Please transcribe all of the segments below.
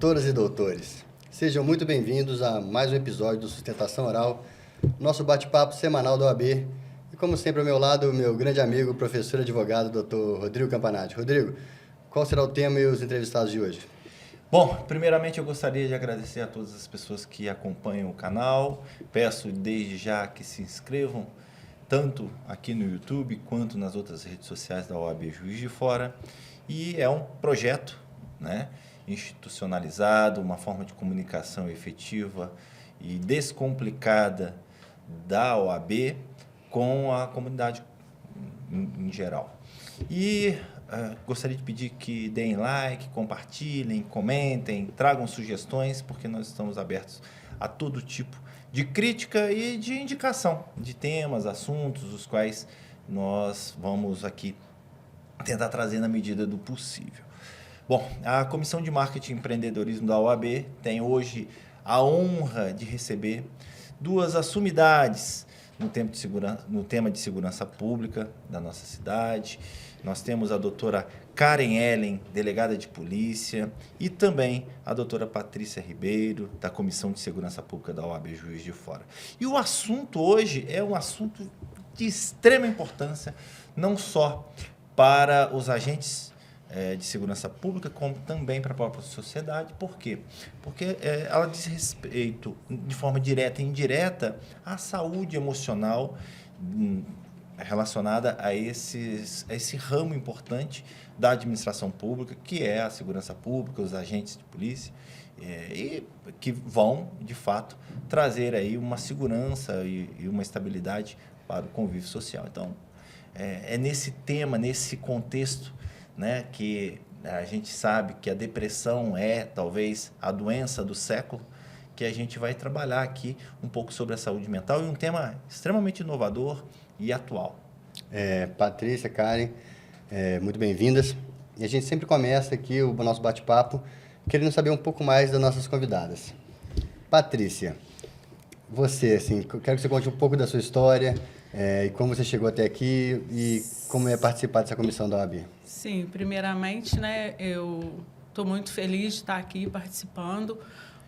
Doutoras e doutores, sejam muito bem-vindos a mais um episódio do Sustentação Oral, nosso bate-papo semanal da OAB. E como sempre ao meu lado, o meu grande amigo, professor e advogado, Dr. Rodrigo Campanati. Rodrigo, qual será o tema e os entrevistados de hoje? Bom, primeiramente eu gostaria de agradecer a todas as pessoas que acompanham o canal. Peço desde já que se inscrevam, tanto aqui no YouTube quanto nas outras redes sociais da OAB Juiz de Fora. E é um projeto, né, institucionalizado, uma forma de comunicação efetiva e descomplicada da OAB com a comunidade em geral. E gostaria de pedir que deem like, compartilhem, comentem, tragam sugestões, porque nós estamos abertos a todo tipo de crítica e de indicação de temas, assuntos, os quais nós vamos aqui tentar trazer na medida do possível. Bom, a Comissão de Marketing e Empreendedorismo da OAB tem hoje a honra de receber duas assumidades no tema de segurança pública da nossa cidade. Nós temos a doutora Karen Ellen, delegada de polícia, e também a doutora Patrícia Ribeiro, da Comissão de Segurança Pública da OAB Juiz de Fora. E o assunto hoje é um assunto de extrema importância, não só para os agentes de segurança pública, como também para a própria sociedade. Por quê? Porque ela diz respeito, de forma direta e indireta, à saúde emocional relacionada a esse ramo importante da administração pública, que é a segurança pública, os agentes de polícia, e que vão, de fato, trazer aí uma segurança e uma estabilidade para o convívio social. Então, é nesse tema, nesse contexto, né, que a gente sabe que a depressão é, talvez, a doença do século, que a gente vai trabalhar aqui um pouco sobre a saúde mental e um tema extremamente inovador e atual. Patrícia, Karen, muito bem-vindas. E a gente sempre começa aqui o nosso bate-papo querendo saber um pouco mais das nossas convidadas. Patrícia, você, assim, quero que você conte um pouco da sua história, e como você chegou até aqui e como é participar dessa comissão da OAB. Sim, primeiramente, né, eu estou muito feliz de estar aqui participando,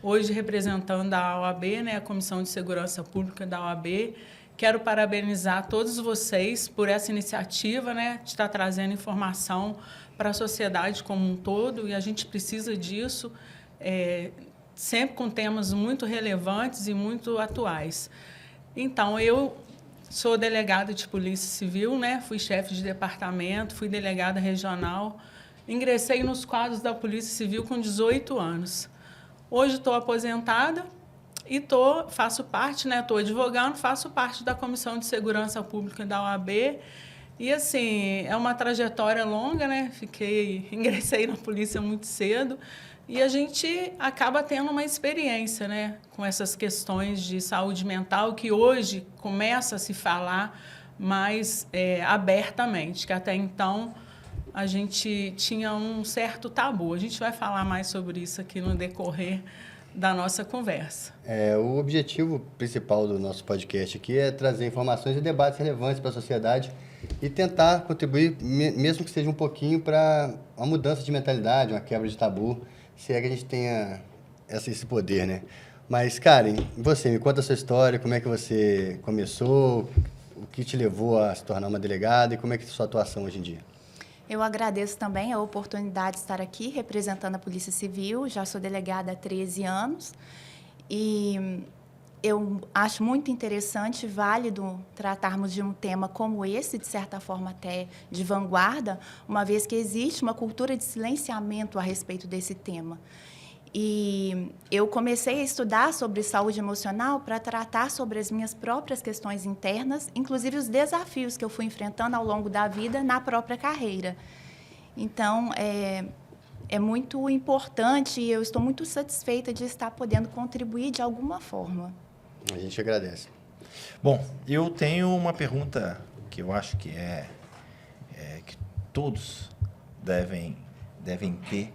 hoje representando a OAB, né, a Comissão de Segurança Pública da OAB. Quero parabenizar todos vocês por essa iniciativa, né, de estar trazendo informação para a sociedade como um todo, e a gente precisa disso, sempre com temas muito relevantes e muito atuais. Então, eu sou delegada de Polícia Civil, né? Fui chefe de departamento, fui delegada regional. Ingressei nos quadros da Polícia Civil com 18 anos. Hoje estou aposentada e faço parte, né? Estou advogando, faço parte da Comissão de Segurança Pública da OAB. E, assim, é uma trajetória longa, né? Ingressei na polícia muito cedo. E a gente acaba tendo uma experiência, né, com essas questões de saúde mental que hoje começa a se falar mais abertamente, que até então a gente tinha um certo tabu. A gente vai falar mais sobre isso aqui no decorrer da nossa conversa. O objetivo principal do nosso podcast aqui é trazer informações e debates relevantes para a sociedade e tentar contribuir, mesmo que seja um pouquinho, para uma mudança de mentalidade, uma quebra de tabu, se é que a gente tenha esse poder, né? Mas, Karen, você, me conta a sua história, como é que você começou, o que te levou a se tornar uma delegada e como é que é a sua atuação hoje em dia? Eu agradeço também a oportunidade de estar aqui representando a Polícia Civil, já sou delegada há 13 anos e eu acho muito interessante e válido tratarmos de um tema como esse, de certa forma até de vanguarda, uma vez que existe uma cultura de silenciamento a respeito desse tema. E eu comecei a estudar sobre saúde emocional para tratar sobre as minhas próprias questões internas, inclusive os desafios que eu fui enfrentando ao longo da vida na própria carreira. Então, é muito importante e eu estou muito satisfeita de estar podendo contribuir de alguma forma. A gente agradece. Bom, eu tenho uma pergunta que eu acho que que todos devem ter,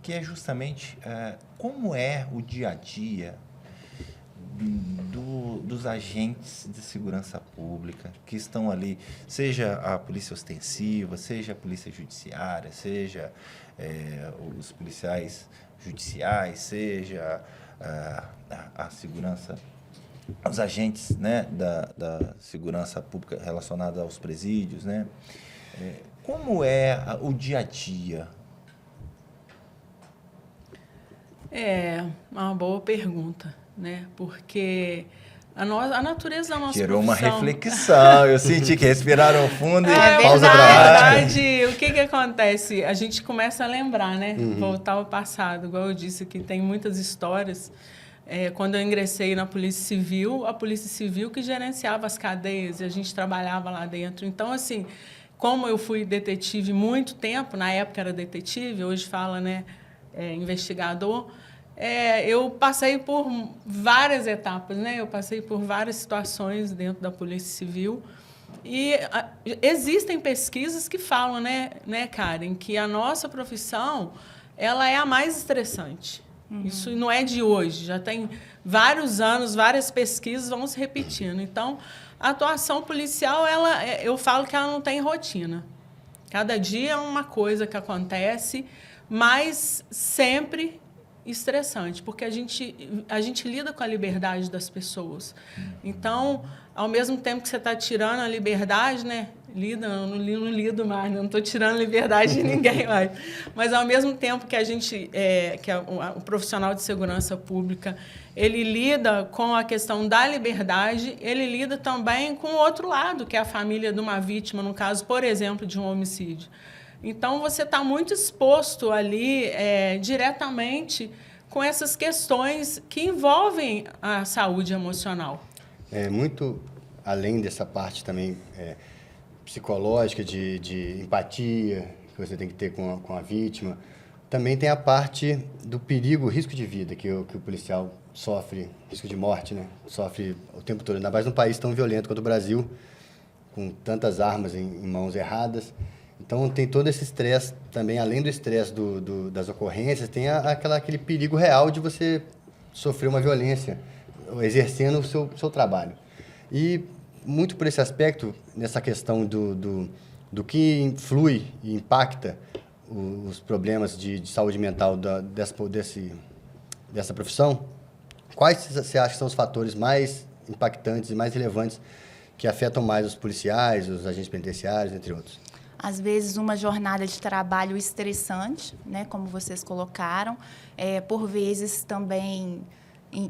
que é justamente como é o dia a dia dos agentes de segurança pública que estão ali, seja a polícia ostensiva, seja a polícia judiciária, seja os policiais judiciais, seja a segurança, os agentes, né, da segurança pública relacionada aos presídios, né? Como é o dia a dia? É uma boa pergunta, né? Porque a natureza da nossa Gerou uma profissão... reflexão, eu senti que respiraram fundo e pausa Na dramática. verdade, o que acontece? A gente começa a lembrar, né? Voltar ao passado, igual eu disse, que tem muitas histórias. Quando eu ingressei na Polícia Civil, a Polícia Civil que gerenciava as cadeias e a gente trabalhava lá dentro. Então, assim, como eu fui detetive muito tempo, na época era detetive, hoje fala, né, investigador, eu passei por várias etapas, né? Eu passei por várias situações dentro da Polícia Civil. E existem pesquisas que falam, né, Karen, que a nossa profissão ela é a mais estressante. Isso não é de hoje, já tem vários anos, várias pesquisas vão se repetindo. Então, a atuação policial, eu falo que ela não tem rotina. Cada dia é uma coisa que acontece, mas sempre estressante, porque a gente lida com a liberdade das pessoas. Então, ao mesmo tempo que você está tirando a liberdade, né? Eu não lido mais, não estou tirando a liberdade de ninguém mais. Mas, ao mesmo tempo que o profissional de segurança pública, ele lida com a questão da liberdade, ele lida também com o outro lado, que é a família de uma vítima, no caso, por exemplo, de um homicídio. Então, você está muito exposto ali diretamente com essas questões que envolvem a saúde emocional. Muito além dessa parte também psicológica, de empatia que você tem que ter com a vítima, também tem a parte do perigo, risco de vida que o policial sofre, risco de morte, né? Sofre o tempo todo, ainda mais num país tão violento quanto o Brasil, com tantas armas em mãos erradas. Então, tem todo esse estresse também, além do estresse das ocorrências, tem aquele perigo real de você sofrer uma violência, exercendo o seu trabalho. E, muito por esse aspecto, nessa questão do que influi e impacta os problemas de saúde mental dessa profissão, quais você acha que são os fatores mais impactantes e mais relevantes que afetam mais os policiais, os agentes penitenciários, entre outros? Às vezes, uma jornada de trabalho estressante, né, como vocês colocaram. Por vezes, também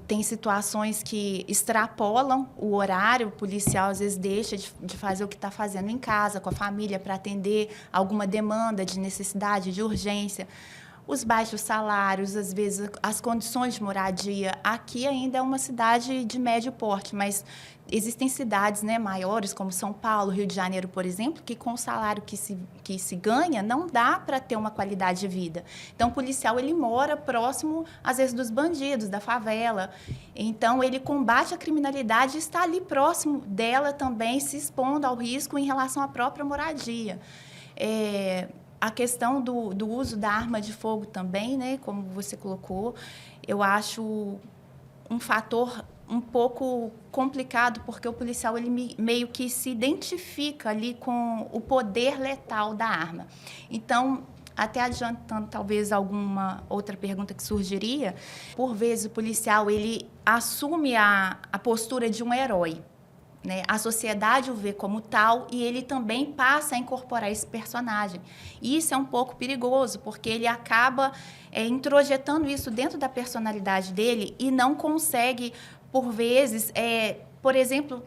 tem situações que extrapolam o horário. O policial, às vezes, deixa de fazer o que está fazendo em casa, com a família, para atender alguma demanda de necessidade, de urgência. Os baixos salários, às vezes, as condições de moradia. Aqui ainda é uma cidade de médio porte, mas existem cidades, né, maiores, como São Paulo, Rio de Janeiro, por exemplo, que com o salário que se ganha, não dá para ter uma qualidade de vida. Então, o policial, ele mora próximo, às vezes, dos bandidos, da favela. Então, ele combate a criminalidade e está ali próximo dela também, se expondo ao risco em relação à própria moradia. A questão do uso da arma de fogo também, né, como você colocou, eu acho um fator um pouco complicado, porque o policial ele meio que se identifica ali com o poder letal da arma. Então, até adiantando talvez alguma outra pergunta que surgiria, por vezes o policial ele assume a postura de um herói. Né? A sociedade o vê como tal e ele também passa a incorporar esse personagem. E isso é um pouco perigoso, porque ele acaba introjetando isso dentro da personalidade dele e não consegue, por vezes, por exemplo,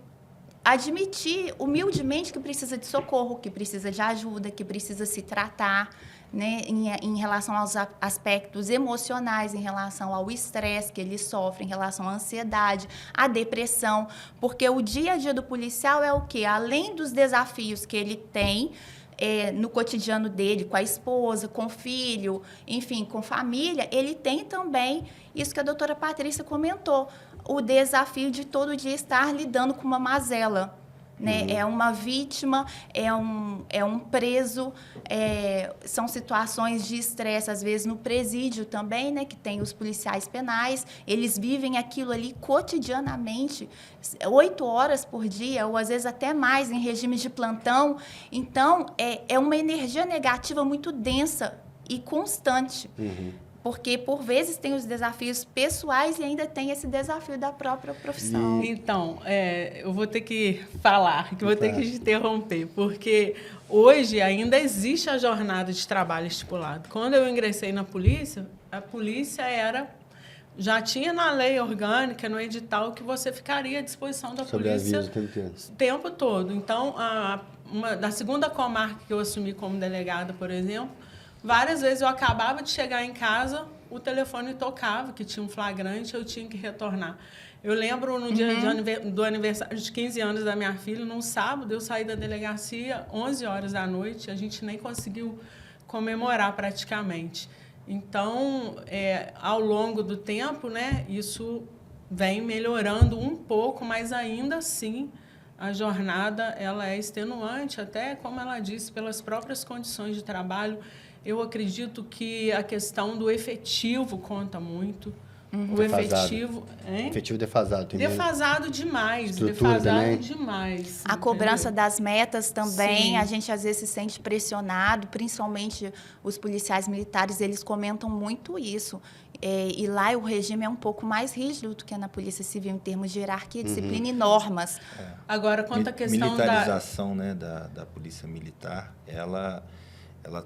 admitir humildemente que precisa de socorro, que precisa de ajuda, que precisa se tratar, né, em relação aos aspectos emocionais, em relação ao estresse que ele sofre, em relação à ansiedade, à depressão, porque o dia a dia do policial é o quê? Além dos desafios que ele tem no cotidiano dele, com a esposa, com o filho, enfim, com família, ele tem também isso que a doutora Patrícia comentou, o desafio de todo dia estar lidando com uma mazela, né? É uma vítima, é um preso, são situações de estresse, às vezes no presídio também, né? Que tem os policiais penais, eles vivem aquilo ali cotidianamente, 8 horas por dia, ou às vezes até mais, em regimes de plantão. Então, é uma energia negativa muito densa e constante. Porque, por vezes, tem os desafios pessoais e ainda tem esse desafio da própria profissão. Então, eu vou ter que falar, que vou ter que te interromper, porque hoje ainda existe a jornada de trabalho estipulado. Quando eu ingressei na polícia, a polícia já tinha na lei orgânica, no edital, que você ficaria à disposição da polícia o tempo todo. Então, da segunda comarca que eu assumi como delegada, por exemplo, várias vezes eu acabava de chegar em casa, o telefone tocava, que tinha um flagrante, eu tinha que retornar. Eu lembro no dia do aniversário de 15 anos da minha filha, num sábado, eu saí da delegacia 11 horas da noite, a gente nem conseguiu comemorar praticamente. Então, ao longo do tempo, né, isso vem melhorando um pouco, mas ainda assim a jornada ela é extenuante, até, como ela disse, pelas próprias condições de trabalho. Eu acredito que a questão do efetivo conta muito. O efetivo defasado. Tem defasado demais. A cobrança das metas também, Sim. A gente às vezes se sente pressionado, principalmente os policiais militares, eles comentam muito isso. E lá o regime é um pouco mais rígido do que na Polícia Civil, em termos de hierarquia, disciplina e normas. Agora, quanto à questão militarização, né, da Polícia Militar, ela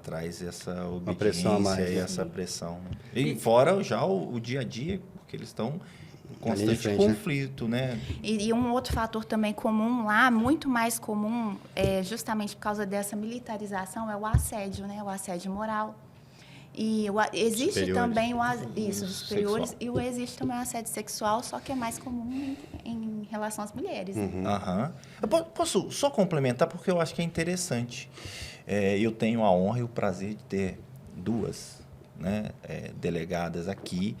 traz essa obediência e essa pressão. E fora já o dia a dia, porque eles estão em constante conflito, né? E um outro fator também comum lá, muito mais comum, justamente por causa dessa militarização, é o assédio, né? O assédio moral. E existe superiores. Também dos superiores, sexual. E existe também o assédio sexual, só que é mais comum em relação às mulheres. Né? Eu posso só complementar, porque eu acho que é interessante. Eu tenho a honra e o prazer de ter 2, né, delegadas aqui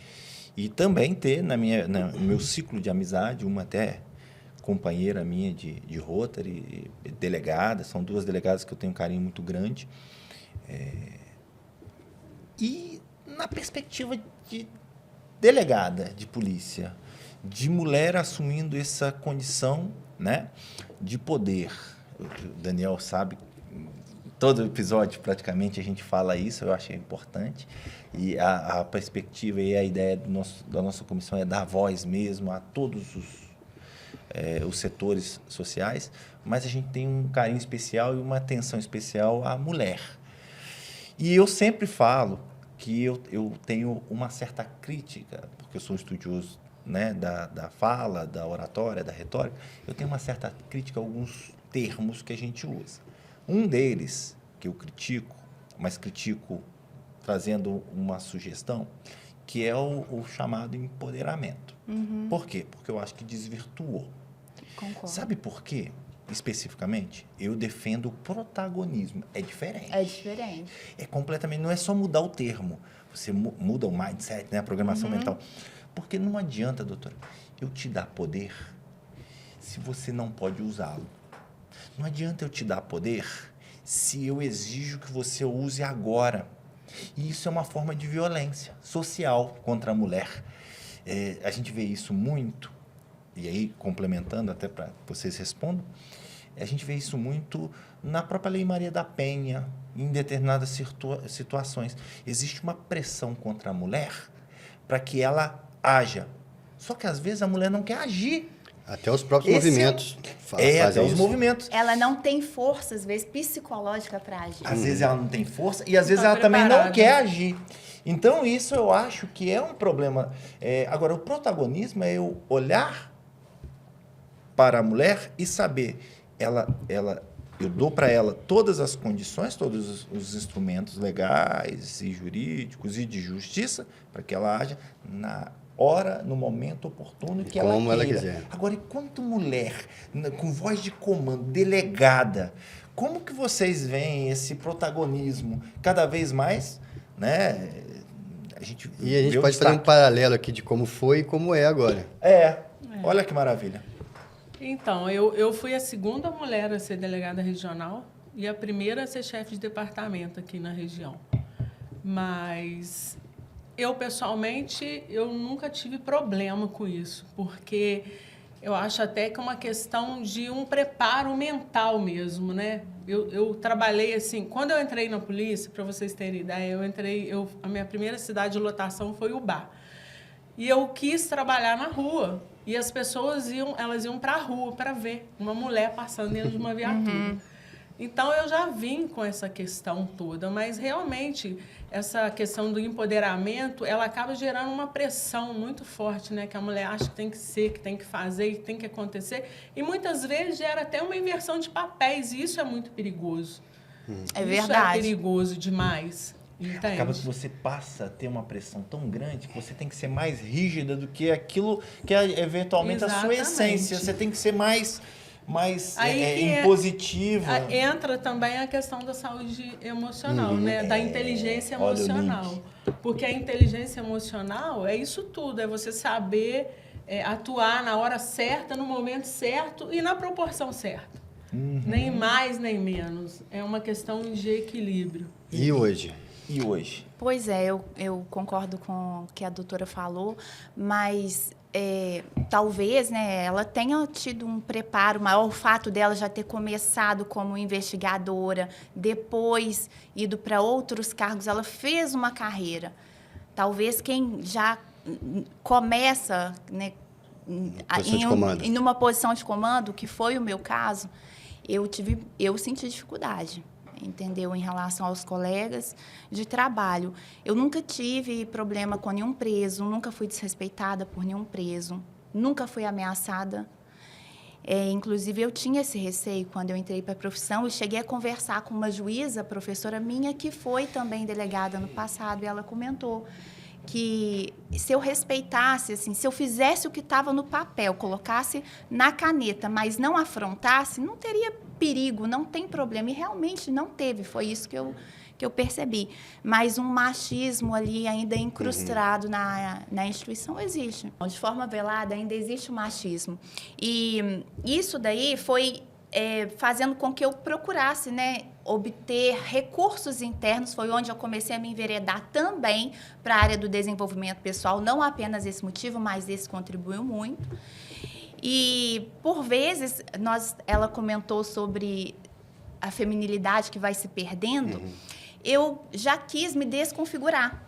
e também ter no meu ciclo de amizade, uma até companheira minha de Rotary, delegada, são 2 delegadas que eu tenho um carinho muito grande. E na perspectiva de delegada de polícia, de mulher assumindo essa condição, né, de poder. O Daniel sabe, todo episódio praticamente a gente fala isso, eu achei importante. E a perspectiva e a ideia da nossa comissão é dar voz mesmo a todos os setores sociais, mas a gente tem um carinho especial e uma atenção especial à mulher. E eu sempre falo que eu tenho uma certa crítica, porque eu sou estudioso, né, da fala, da oratória, da retórica, eu tenho uma certa crítica a alguns termos que a gente usa. Um deles, que eu critico, mas critico trazendo uma sugestão, que é o chamado empoderamento. Por quê? Porque eu acho que desvirtuou. Concordo. Sabe por quê? Especificamente, eu defendo o protagonismo. É diferente. É diferente. É completamente... Não é só mudar o termo. Você muda o mindset, né? A programação mental. Porque não adianta, doutora, eu te dar poder se você não pode usá-lo. Não adianta eu te dar poder se eu exijo que você o use agora. E isso é uma forma de violência social contra a mulher. A gente vê isso muito, e aí, complementando até para vocês respondam, a gente vê isso muito na própria Lei Maria da Penha, em determinadas situações. Existe uma pressão contra a mulher para que ela haja. Só que, às vezes, a mulher não quer agir. Até os próprios movimentos fazem até os isso. movimentos. Ela não tem força, às vezes, psicológica para agir. Às vezes ela não tem força e, às vezes, ela também não quer agir. Então, isso eu acho que é um problema. Agora, o protagonismo é eu olhar para a mulher e saber, eu dou para ela todas as condições, todos os instrumentos legais e jurídicos e de justiça para que ela haja na hora, no momento oportuno que ela queira. Como ela quiser. Agora, enquanto mulher, com voz de comando, delegada, como que vocês veem esse protagonismo cada vez mais, né? A gente pode fazer um paralelo aqui de como foi e como é agora. Olha que maravilha. Então, eu fui a segunda mulher a ser delegada regional e a primeira a ser chefe de departamento aqui na região. Mas eu, pessoalmente, eu nunca tive problema com isso, porque eu acho até que é uma questão de um preparo mental mesmo, né? Eu trabalhei assim, quando eu entrei na polícia, para vocês terem ideia, a minha primeira cidade de lotação foi Ubá. E eu quis trabalhar na rua. E as pessoas iam para a rua para ver uma mulher passando dentro de uma viatura. Então, eu já vim com essa questão toda, mas realmente essa questão do empoderamento, ela acaba gerando uma pressão muito forte, né? Que a mulher acha que tem que ser, que tem que fazer, que tem que acontecer. E muitas vezes gera até uma inversão de papéis, e isso é muito perigoso. É Isso verdade. é perigoso demais. Entende? Acaba que você passa a ter uma pressão tão grande que você tem que ser mais rígida do que aquilo que é eventualmente a sua Exatamente. essência. Você tem que ser mais Aí impositiva. Entra também a questão da saúde emocional, né? Da inteligência Olha o emocional. Porque a inteligência emocional é isso tudo, é você saber atuar na hora certa, no momento certo e na proporção certa. Nem mais, nem menos. É uma questão de equilíbrio. E hoje? E hoje? Pois é, eu concordo com o que a doutora falou, mas talvez, né, ela tenha tido um preparo maior, o fato dela já ter começado como investigadora, depois ido para outros cargos, ela fez uma carreira. Talvez quem já começa, né, em uma posição de comando, que foi o meu caso, eu senti dificuldade, entendeu? Em relação aos colegas de trabalho. Eu nunca tive problema com nenhum preso, nunca fui desrespeitada por nenhum preso, nunca fui ameaçada. Inclusive, eu tinha esse receio quando eu entrei para a profissão e cheguei a conversar com uma juíza, professora minha, que foi também delegada no passado, e ela comentou que se eu respeitasse, assim, se eu fizesse o que estava no papel, colocasse na caneta, mas não afrontasse, não teria perigo, não tem problema. E realmente não teve, foi isso que eu percebi. Mas um machismo ali ainda incrustado na instituição existe. De forma velada ainda existe o machismo. E isso daí foi fazendo com que eu procurasse, né, obter recursos internos. Foi onde eu comecei a me enveredar também para a área do desenvolvimento pessoal. Não apenas esse motivo, mas esse contribuiu muito. E, por vezes, ela comentou sobre a feminilidade que vai se perdendo. Eu já quis me desconfigurar.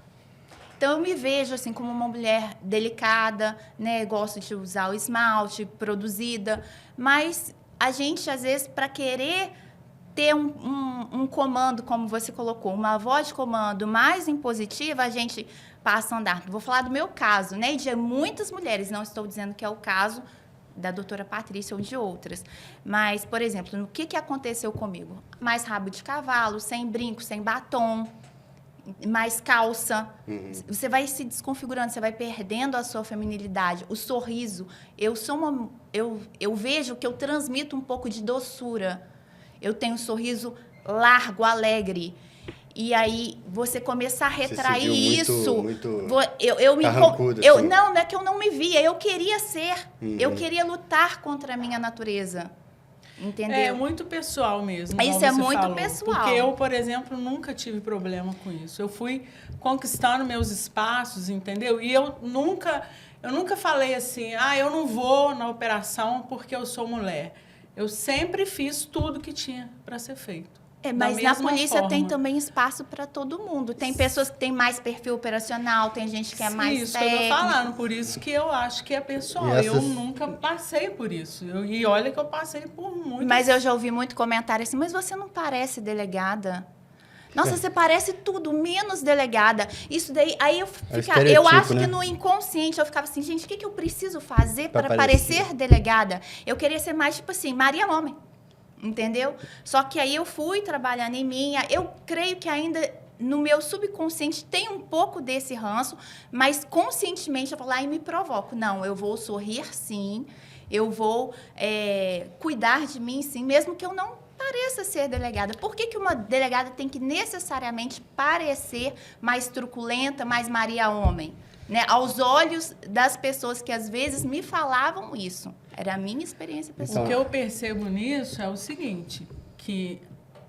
Então, eu me vejo assim como uma mulher delicada, né? Gosto de usar o esmalte, produzida. Mas a gente, às vezes, para querer ter um comando, como você colocou, uma voz de comando mais impositiva, a gente passa a andar. Vou falar do meu caso, né? E de muitas mulheres, não estou dizendo que é o caso da doutora Patrícia ou de outras. Mas, por exemplo, no que aconteceu comigo? Mais rabo de cavalo, sem brinco, sem batom, mais calça. Você vai se desconfigurando, você vai perdendo a sua feminilidade. O sorriso. Eu vejo que eu transmito um pouco de doçura. Eu tenho um sorriso largo, alegre. E aí, você começar a retrair isso. Eu me carrancuda, assim. não é que eu não me via. Eu queria ser. Eu queria lutar contra a minha natureza. Entendeu? É muito pessoal mesmo. Isso é muito pessoal. Porque eu, por exemplo, nunca tive problema com isso. Eu fui conquistando meus espaços, entendeu? E eu nunca falei assim, eu não vou na operação porque eu sou mulher. Eu sempre fiz tudo que tinha para ser feito. Mas na polícia tem também espaço para todo mundo. Tem pessoas que têm mais perfil operacional, tem gente que é mais técnico. Isso que eu tô falando, por isso que eu acho que é pessoal. Eu nunca passei por isso. E olha que eu passei por muito. Mas eu já ouvi muito comentário assim, mas você não parece delegada. Nossa, você parece tudo, menos delegada. Isso daí, aí eu acho que no inconsciente eu ficava assim, gente, o que eu preciso fazer para parecer delegada? Eu queria ser mais, tipo assim, Maria Homem. Entendeu? Só que aí eu fui trabalhando em mim. Eu creio que ainda no meu subconsciente tem um pouco desse ranço, mas conscientemente eu vou lá e me provoco. Não, eu vou sorrir sim, eu vou cuidar de mim sim, mesmo que eu não pareça ser delegada. Por que uma delegada tem que necessariamente parecer mais truculenta, mais Maria Homem? Né? Aos olhos das pessoas que às vezes me falavam isso. Era a minha experiência pessoal. O que eu percebo nisso é o seguinte, que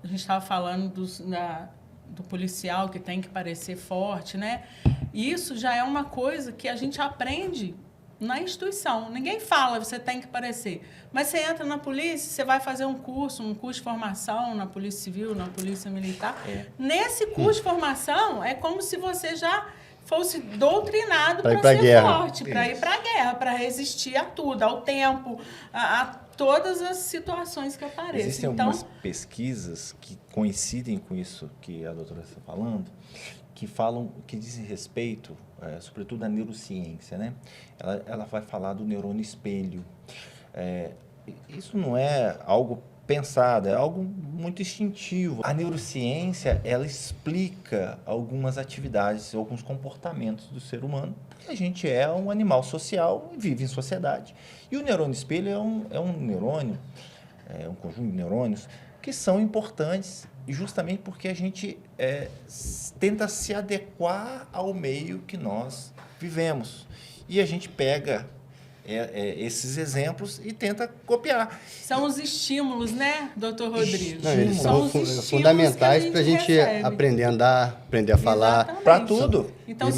a gente estava falando do policial que tem que parecer forte, né? E isso já é uma coisa que a gente aprende na instituição. Ninguém fala, você tem que parecer. Mas você entra na polícia, você vai fazer um curso de formação na Polícia Civil, na Polícia Militar. Nesse curso de formação, é como se você já fosse doutrinado para ser forte, para ir para a guerra, para resistir a tudo, ao tempo, a todas as situações que aparecem. Existem algumas pesquisas que coincidem com isso que a doutora está falando, que dizem respeito, sobretudo à neurociência, né? Ela vai falar do neurônio espelho. Isso não é algo pensado, é algo muito instintivo. A neurociência, ela explica algumas atividades, alguns comportamentos do ser humano. A gente é um animal social e vive em sociedade. E o neurônio espelho é um neurônio, um conjunto de neurônios que são importantes justamente porque a gente tenta se adequar ao meio que nós vivemos. E a gente pega esses exemplos e tenta copiar. São os estímulos, né, doutor Rodrigo? Não, eles são fundamentais para a gente aprender a andar, aprender a falar. Para tudo. Então, a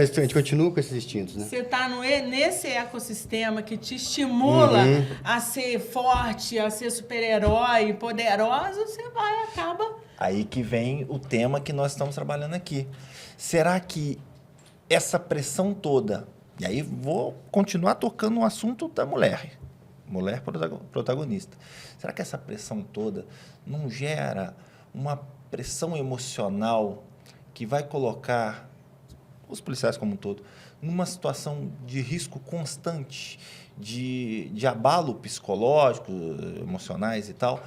gente continua com esses instintos, né? Você está nesse ecossistema que te estimula a ser forte, a ser super-herói, poderosa, você acaba... Aí que vem o tema que nós estamos trabalhando aqui. Será que essa pressão toda... E aí vou continuar tocando no assunto da mulher protagonista. Será que essa pressão toda não gera uma pressão emocional que vai colocar os policiais como um todo numa situação de risco constante, de abalo psicológico, emocionais e tal,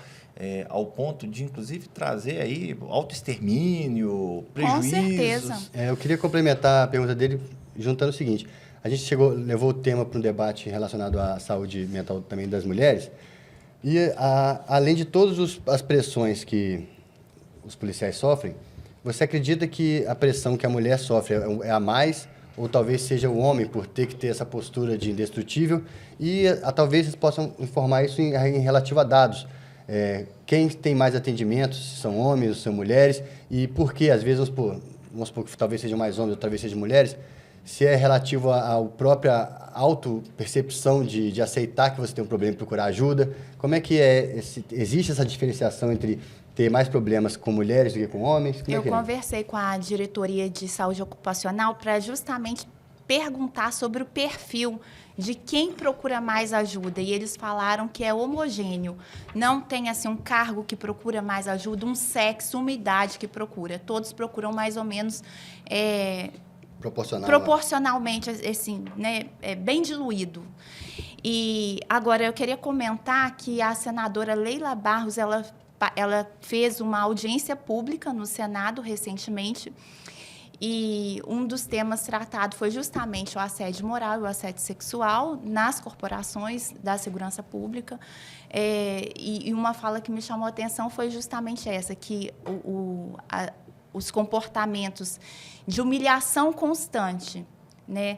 ao ponto de, inclusive, trazer aí autoextermínio, prejuízos? Com certeza. Eu queria complementar a pergunta dele juntando o seguinte. A gente levou o tema para um debate relacionado à saúde mental também das mulheres. E, além de todas as pressões que os policiais sofrem, você acredita que a pressão que a mulher sofre é a mais, ou talvez seja o homem por ter que ter essa postura de indestrutível? E talvez vocês possam informar isso em relativo a dados. Quem tem mais atendimentos, se são homens ou são mulheres, e por que, às vezes, vamos supor que talvez sejam mais homens ou talvez sejam mulheres, se é relativo à própria autopercepção de aceitar que você tem um problema e procurar ajuda. Como é que existe essa diferenciação entre ter mais problemas com mulheres do que com homens? Eu conversei com a diretoria de saúde ocupacional para justamente perguntar sobre o perfil de quem procura mais ajuda. E eles falaram que é homogêneo. Não tem assim, um cargo que procura mais ajuda, um sexo, uma idade que procura. Todos procuram mais ou menos... proporcionalmente, assim, né, bem diluído. E agora eu queria comentar que a senadora Leila Barros, ela fez uma audiência pública no Senado recentemente, e um dos temas tratados foi justamente o assédio moral e o assédio sexual nas corporações da segurança pública. E uma fala que me chamou a atenção foi justamente essa, que os comportamentos de humilhação constante, né?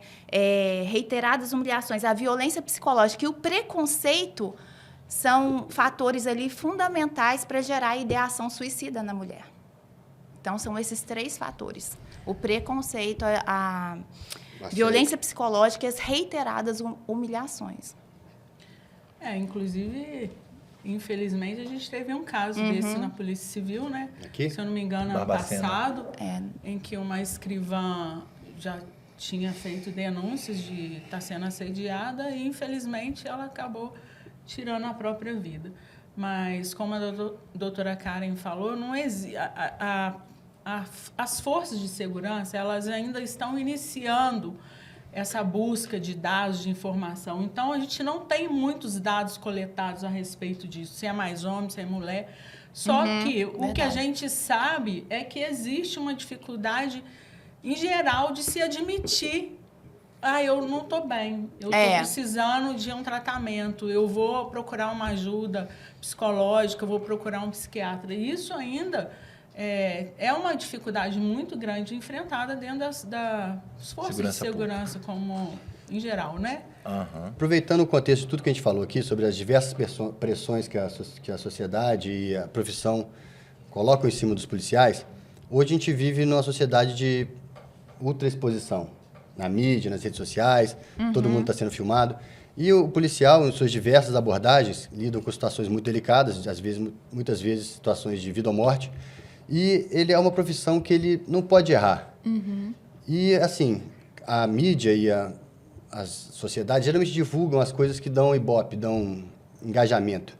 Reiteradas humilhações, a violência psicológica e o preconceito são fatores ali fundamentais para gerar a ideação suicida na mulher. Então, são esses 3 fatores. O preconceito, a violência psicológica e as reiteradas humilhações. Inclusive... Infelizmente, a gente teve um caso desse na Polícia Civil, né? Aqui? Se eu não me engano, ano passado, em que uma escrivã já tinha feito denúncias de estar sendo assediada e, infelizmente, ela acabou tirando a própria vida. Mas, como a doutora Karen falou, não as forças de segurança elas ainda estão iniciando essa busca de dados, de informação. Então, a gente não tem muitos dados coletados a respeito disso, se é mais homem, se é mulher. Só que o que a gente sabe é que existe uma dificuldade, em geral, de se admitir eu não estou bem, eu estou precisando de um tratamento, eu vou procurar uma ajuda psicológica, eu vou procurar um psiquiatra. Isso ainda é uma dificuldade muito grande enfrentada dentro das forças de segurança como em geral, né? Uhum. Aproveitando o contexto de tudo que a gente falou aqui sobre as diversas pressões que a sociedade e a profissão colocam em cima dos policiais, hoje a gente vive numa sociedade de ultraexposição. Na mídia, nas redes sociais, todo mundo está sendo filmado. E o policial, em suas diversas abordagens, lida com situações muito delicadas, muitas vezes situações de vida ou morte. E ele é uma profissão que ele não pode errar. E, assim, a mídia e as sociedades geralmente divulgam as coisas que dão ibope, dão engajamento.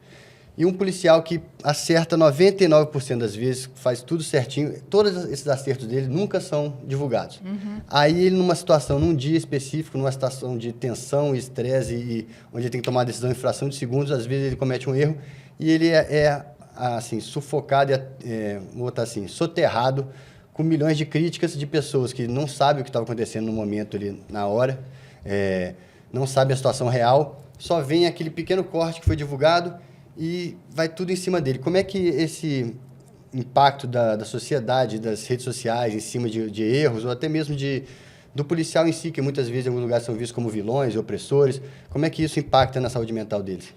E um policial que acerta 99% das vezes, faz tudo certinho, todos esses acertos dele nunca são divulgados. Aí ele, numa situação, num dia específico, numa situação de tensão e estresse, e onde ele tem que tomar uma decisão em fração de segundos, às vezes ele comete um erro e ele assim, sufocado, vou botar assim, soterrado com milhões de críticas de pessoas que não sabem o que estava acontecendo no momento ali, na hora, não sabem a situação real, só vem aquele pequeno corte que foi divulgado e vai tudo em cima dele. Como é que esse impacto da sociedade, das redes sociais, em cima de erros, ou até mesmo do policial em si, que muitas vezes em alguns lugares são vistos como vilões, opressores, como é que isso impacta na saúde mental deles?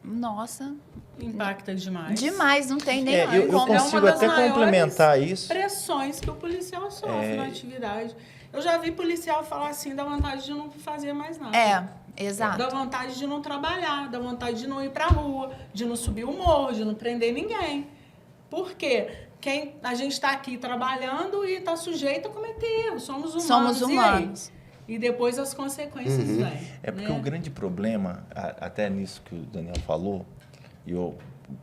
Nossa. Impacta demais. Demais, não tem nem eu consigo até complementar isso. Pressões que o policial sofre na atividade. Eu já vi policial falar assim, dá vontade de não fazer mais nada. Exato. Dá vontade de não trabalhar, dá vontade de não ir pra rua, de não subir o morro, de não prender ninguém. Por quê? A gente está aqui trabalhando e está sujeito a cometer erros. Somos humanos. Somos humanos. E depois as consequências vêm. É porque o grande problema, até nisso que o Daniel falou, e eu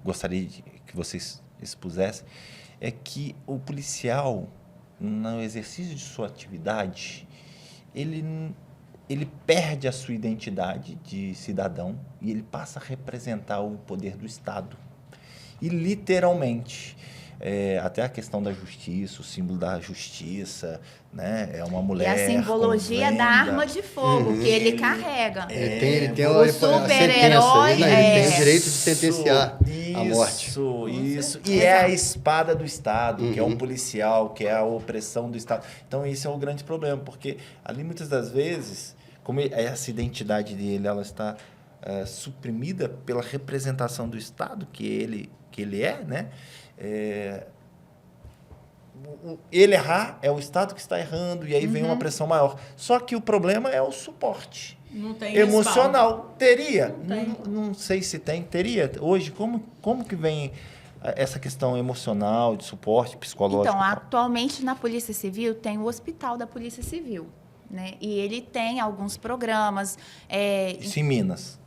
gostaria que vocês expusessem, é que o policial, no exercício de sua atividade, ele perde a sua identidade de cidadão e ele passa a representar o poder do Estado. E, literalmente, até a questão da justiça, o símbolo da justiça, né? É uma mulher. E a simbologia da arma de fogo que ele carrega. Ele tem o super-herói. Ele tem o direito de sentenciar a morte. Isso. E é a espada do Estado, que é um policial, que é a opressão do Estado. Então, esse é o grande problema, porque ali, muitas das vezes, como essa identidade dele, ela está suprimida pela representação do Estado, que ele é, né? Ele errar, é o Estado que está errando, e aí vem uma pressão maior. Só que o problema é o suporte emocional. Respaldo. Teria? Não sei se teria. Hoje, como que vem essa questão emocional, de suporte psicológico? Então, atualmente na Polícia Civil tem o Hospital da Polícia Civil, né? E ele tem alguns programas. Isso em Minas?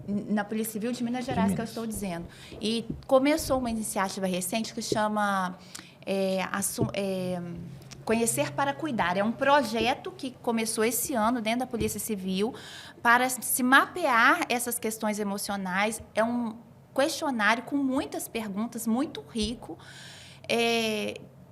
Na Polícia Civil de Minas Gerais, que eu estou dizendo. E começou uma iniciativa recente que chama Conhecer para Cuidar. É um projeto que começou esse ano dentro da Polícia Civil para se mapear essas questões emocionais. É um questionário com muitas perguntas, muito rico,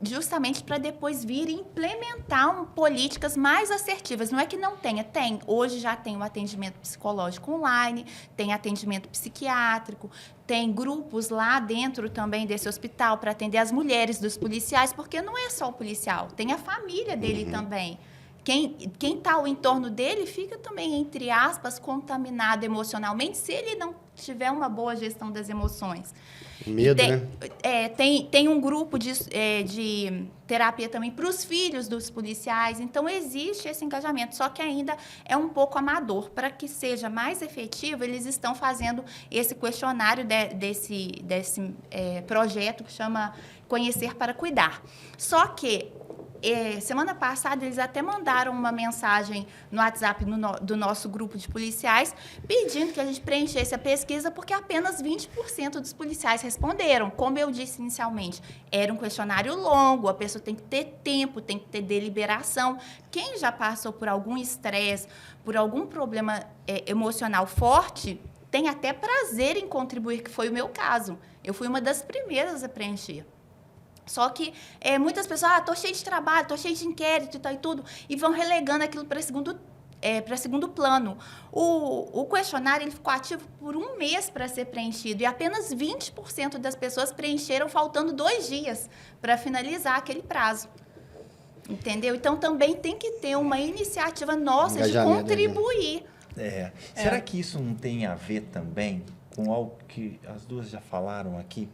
justamente para depois vir implementar políticas mais assertivas. Não é que não tenha, tem. Hoje já tem o atendimento psicológico online, tem atendimento psiquiátrico, tem grupos lá dentro também desse hospital para atender as mulheres dos policiais, porque não é só o policial, tem a família dele também. Quem está ao entorno dele fica também, entre aspas, contaminado emocionalmente se ele não tiver uma boa gestão das emoções. Medo, né? Tem um grupo de terapia também para os filhos dos policiais. Então, existe esse engajamento, só que ainda é um pouco amador. Para que seja mais efetivo, eles estão fazendo esse questionário desse projeto que chama Conhecer para Cuidar. Só que semana passada, eles até mandaram uma mensagem no WhatsApp do nosso grupo de policiais pedindo que a gente preenchesse a pesquisa porque apenas 20% dos policiais responderam. Como eu disse inicialmente, era um questionário longo, a pessoa tem que ter tempo, tem que ter deliberação. Quem já passou por algum estresse, por algum problema emocional forte, tem até prazer em contribuir, que foi o meu caso. Eu fui uma das primeiras a preencher. Só que muitas pessoas, tô cheio de trabalho, tô cheio de inquérito e tal e tudo, e vão relegando aquilo para segundo plano. O questionário ele ficou ativo por 1 mês para ser preenchido e apenas 20% das pessoas preencheram faltando 2 dias para finalizar aquele prazo. Entendeu? Então, também tem que ter uma iniciativa nossa de contribuir. Será que isso não tem a ver também com algo que as duas já falaram aqui?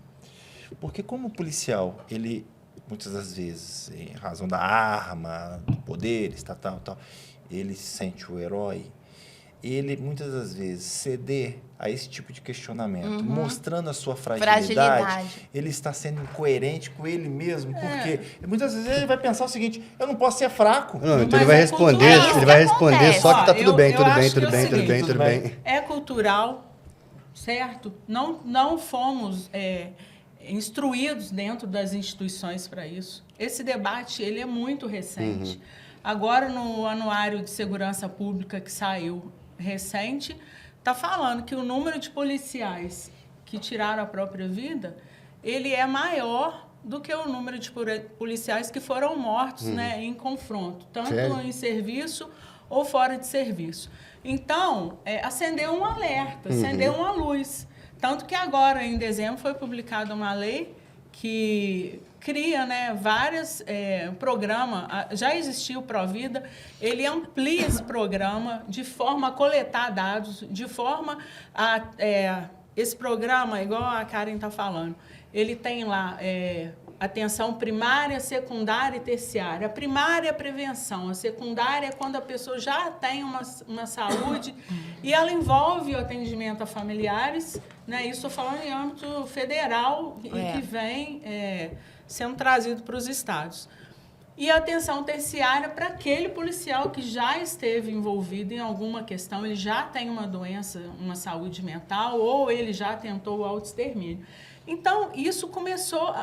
Porque como policial, ele, muitas das vezes, em razão da arma, do poder, tal, ele se sente o herói, ele, muitas das vezes, ceder a esse tipo de questionamento, mostrando a sua fragilidade, ele está sendo incoerente com ele mesmo, porque muitas vezes ele vai pensar o seguinte, eu não posso ser fraco. Não, então ele vai responder, só que tá tudo bem. É cultural, certo? Não fomos instruídos dentro das instituições para isso. Esse debate ele é muito recente. Agora, no Anuário de Segurança Pública que saiu recente, está falando que o número de policiais que tiraram a própria vida, ele é maior do que o número de policiais que foram mortos, né, em confronto, tanto em serviço ou fora de serviço. Então, acendeu um alerta, acendeu uma luz. Tanto que agora, em dezembro, foi publicada uma lei que cria, né, vários programas. Já existia o Provida, ele amplia esse programa de forma a coletar dados, de forma a... esse programa, igual a Karen está falando, ele tem lá atenção primária, secundária e terciária. A primária é a prevenção, a secundária é quando a pessoa já tem uma saúde e ela envolve o atendimento a familiares, né? Isso estou falando em âmbito federal e que vem sendo trazido para os estados. E a atenção terciária para aquele policial que já esteve envolvido em alguma questão, ele já tem uma doença, uma saúde mental, ou ele já tentou o autoextermínio. Então, isso começou...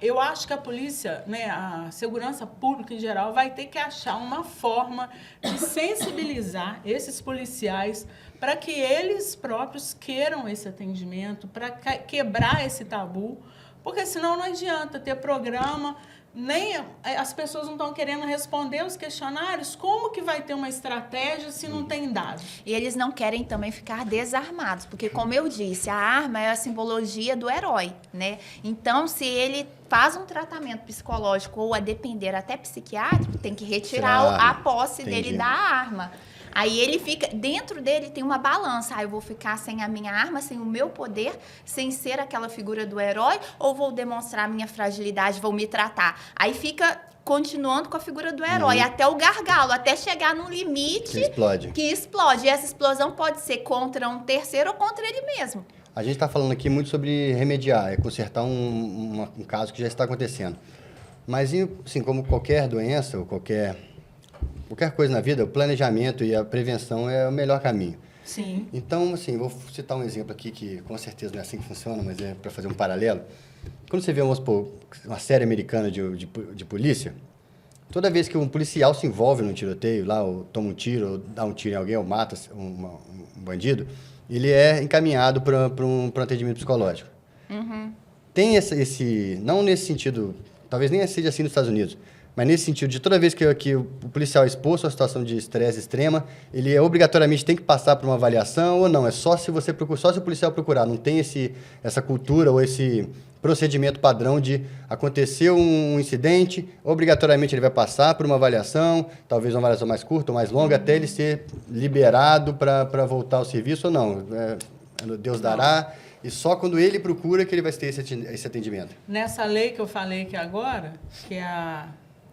Eu acho que a polícia, né, a segurança pública em geral, vai ter que achar uma forma de sensibilizar esses policiais para que eles próprios queiram esse atendimento, para quebrar esse tabu, porque senão não adianta ter programa... Nem as pessoas não estão querendo responder os questionários. Como que vai ter uma estratégia se não tem dados? E eles não querem também ficar desarmados, porque, como eu disse, a arma é a simbologia do herói, né? Então, se ele faz um tratamento psicológico ou a depender até psiquiátrico, tem que retirar a posse dele da arma. Aí ele fica, dentro dele tem uma balança. Eu vou ficar sem a minha arma, sem o meu poder, sem ser aquela figura do herói, ou vou demonstrar minha fragilidade, vou me tratar. Aí fica continuando com a figura do herói, até o gargalo, até chegar num limite que explode. E essa explosão pode ser contra um terceiro ou contra ele mesmo. A gente está falando aqui muito sobre remediar, consertar um caso que já está acontecendo. Mas, assim, como qualquer doença ou qualquer coisa na vida, o planejamento e a prevenção é o melhor caminho. Sim. Então, assim, vou citar um exemplo aqui que com certeza não é assim que funciona, mas é para fazer um paralelo. Quando você vê, vamos supor, uma série americana de polícia, toda vez que um policial se envolve num tiroteio, lá, ou toma um tiro, ou dá um tiro em alguém, ou mata um bandido, ele é encaminhado para um atendimento psicológico. Tem não nesse sentido, talvez nem seja assim nos Estados Unidos, mas nesse sentido, de toda vez que o policial é exposto a uma situação de estresse extrema, ele obrigatoriamente tem que passar por uma avaliação ou não? É só se o policial procurar. Não tem essa cultura ou esse procedimento padrão de acontecer um incidente, obrigatoriamente ele vai passar por uma avaliação, talvez uma avaliação mais curta ou mais longa, até ele ser liberado para voltar ao serviço ou não. Deus dará. E só quando ele procura que ele vai ter esse atendimento. Nessa lei que eu falei aqui agora, que é a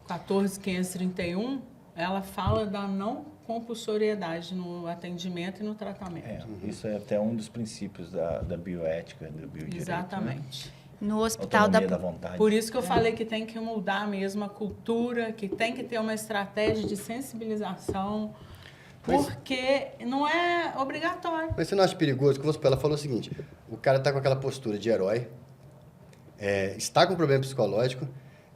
14.531, ela fala da não compulsoriedade no atendimento e no tratamento. Isso é até um dos princípios da bioética, do biodireito. Exatamente. Né? No hospital da vontade. Por isso que eu falei que tem que mudar mesmo a cultura, que tem que ter uma estratégia de sensibilização, porque não é obrigatório. Mas você não acha perigoso? Como ela falou o seguinte, o cara está com aquela postura de herói, está com um problema psicológico,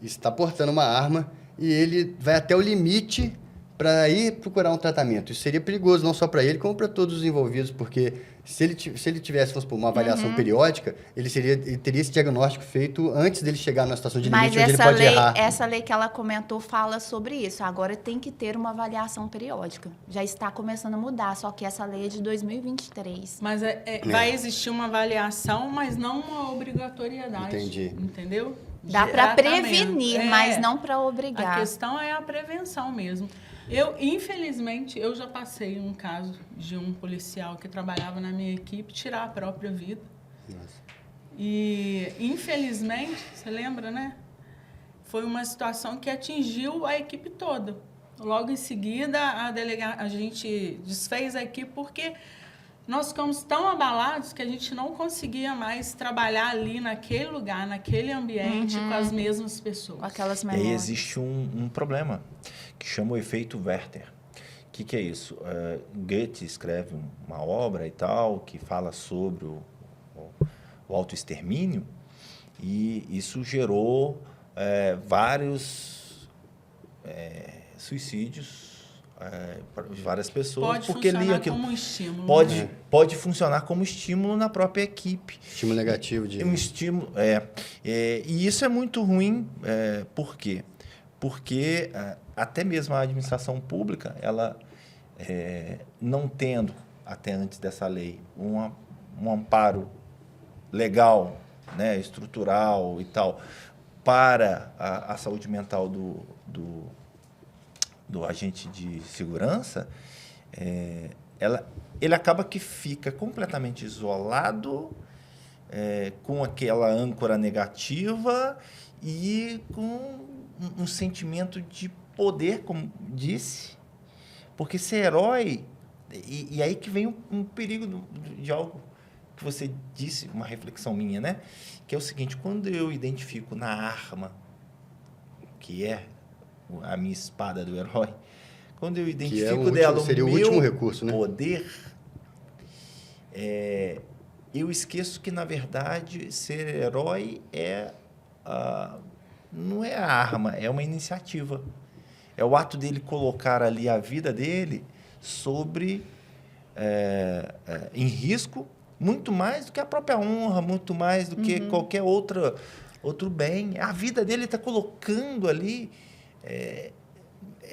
está portando uma arma e ele vai até o limite para ir procurar um tratamento. Isso seria perigoso não só para ele, como para todos os envolvidos, porque Se ele tivesse, vamos supor, uma avaliação periódica, ele teria esse diagnóstico feito antes dele chegar numa situação de limite onde ele pode errar. Essa lei que ela comentou fala sobre isso. Agora tem que ter uma avaliação periódica. Já está começando a mudar, só que essa lei é de 2023. Mas vai existir uma avaliação, mas não uma obrigatoriedade. Entendi. Entendeu? Dá para Tratamento. prevenir, mas não para obrigar. A questão é a prevenção mesmo. Infelizmente, eu já passei um caso de um policial que trabalhava na minha equipe tirar a própria vida. Nossa. E, infelizmente, você lembra, né? Foi uma situação que atingiu a equipe toda. Logo em seguida, a gente desfez a equipe porque nós ficamos tão abalados que a gente não conseguia mais trabalhar ali naquele lugar, naquele ambiente, com as mesmas pessoas. Com aquelas E memórias. aí existe um problema que chama o efeito Werther. O que é isso? Goethe escreve uma obra e tal que fala sobre o autoextermínio e isso gerou vários suicídios para várias pessoas. Pode porque funcionar aquilo. como um estímulo. Pode funcionar como estímulo na própria equipe. Estímulo negativo. Um estímulo, e isso é muito ruim, por quê? Porque até mesmo a administração pública, ela não tendo, até antes dessa lei, um amparo legal, né, estrutural e tal, para a saúde mental do agente de segurança, ele acaba que fica completamente isolado, com aquela âncora negativa e com um sentimento de poder, como disse, porque ser herói, e aí que vem um perigo de algo que você disse, uma reflexão minha, né? Que é o seguinte, quando eu identifico na arma, que é a minha espada do herói, quando eu identifico dela seria o último recurso, né? Poder, eu esqueço que, na verdade, ser herói não é a arma, é uma iniciativa. É o ato dele colocar ali a vida dele em risco, muito mais do que a própria honra, muito mais do que qualquer outro bem. A vida dele está colocando ali...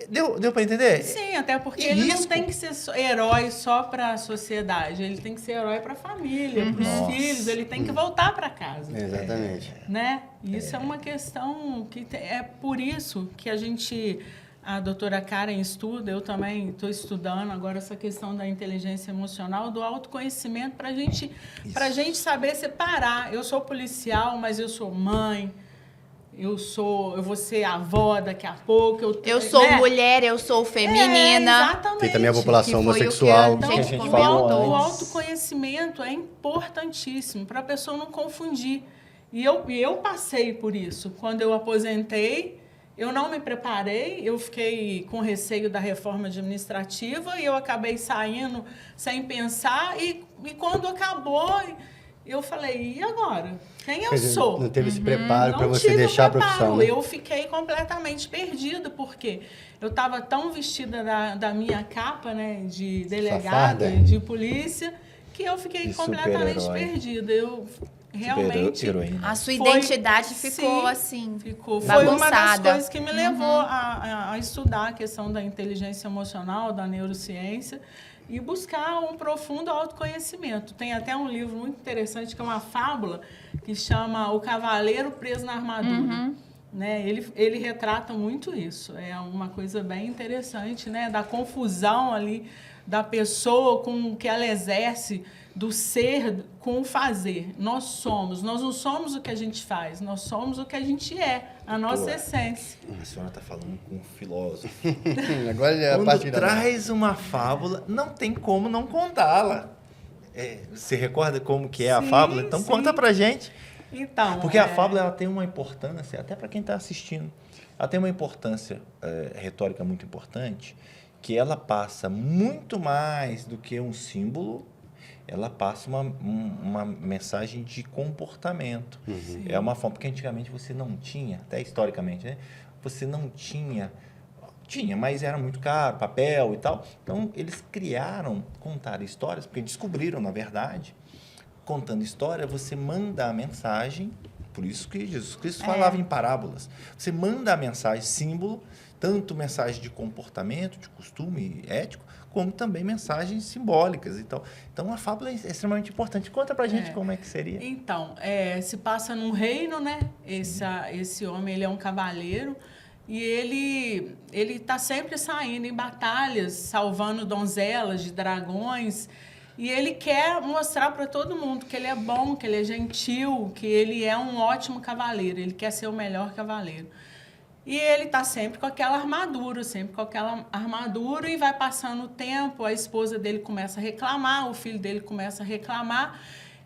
Deu para entender? Sim, até porque ele não tem que ser herói só para a sociedade, ele tem que ser herói para a família, para os filhos, ele tem que voltar para casa. Exatamente. Né? Isso é uma questão que é por isso que a doutora Karen estuda, eu também estou estudando agora essa questão da inteligência emocional, do autoconhecimento, para a gente saber separar. Eu sou policial, mas eu sou mãe. Eu vou ser avó daqui a pouco. Eu sou mulher, eu sou feminina. Exatamente. Tem também a população homossexual. Então, que a gente o falou autoconhecimento é importantíssimo para a pessoa não confundir. E eu passei por isso. Quando eu aposentei, eu não me preparei, eu fiquei com receio da reforma administrativa e eu acabei saindo sem pensar. E quando acabou, eu falei, e agora? Quem eu sou? Não teve esse preparo para Não você tive deixar a preparo. profissão, né? Eu fiquei completamente perdida, porque eu estava tão vestida da minha capa, né, de delegada, de polícia, que eu fiquei completamente perdida. Eu realmente... Heroína. A sua identidade ficou assim, Ficou. Foi bagunçada. uma das coisas que me levou a estudar a questão da inteligência emocional, da neurociência, e buscar um profundo autoconhecimento. Tem até um livro muito interessante, que é uma fábula, que chama O Cavaleiro Preso na Armadura. Né? Ele retrata muito isso. É uma coisa bem interessante, né? Da confusão ali da pessoa com o que ela exerce, do ser com o fazer. Nós não somos o que a gente faz, nós somos o que a gente é, a nossa essência. A senhora está falando com um filósofo. Agora é a Quando parte traz uma fábula, não tem como não contá-la. Você recorda como que é a fábula? Então conta pra gente. Então, porque a fábula ela tem uma importância, até para quem está assistindo, ela tem uma importância retórica muito importante, que ela passa muito mais do que um símbolo, ela passa uma mensagem de comportamento. É uma forma, porque antigamente você não tinha, até historicamente, né? Você não tinha Tinha, mas era muito caro, papel e tal. Então, eles criaram contar histórias, porque descobriram, na verdade, contando história, você manda a mensagem, por isso que Jesus Cristo falava em parábolas. Você manda a mensagem, símbolo, tanto mensagem de comportamento, de costume ético, como também mensagens simbólicas e tal. Então, a fábula é extremamente importante. Conta pra gente como é que seria. Então, se passa num reino, né? Esse homem, ele é um cavaleiro e ele está sempre saindo em batalhas, salvando donzelas de dragões. E ele quer mostrar para todo mundo que ele é bom, que ele é gentil, que ele é um ótimo cavaleiro. Ele quer ser o melhor cavaleiro. E ele está sempre com aquela armadura, e vai passando o tempo, a esposa dele começa a reclamar, o filho dele começa a reclamar,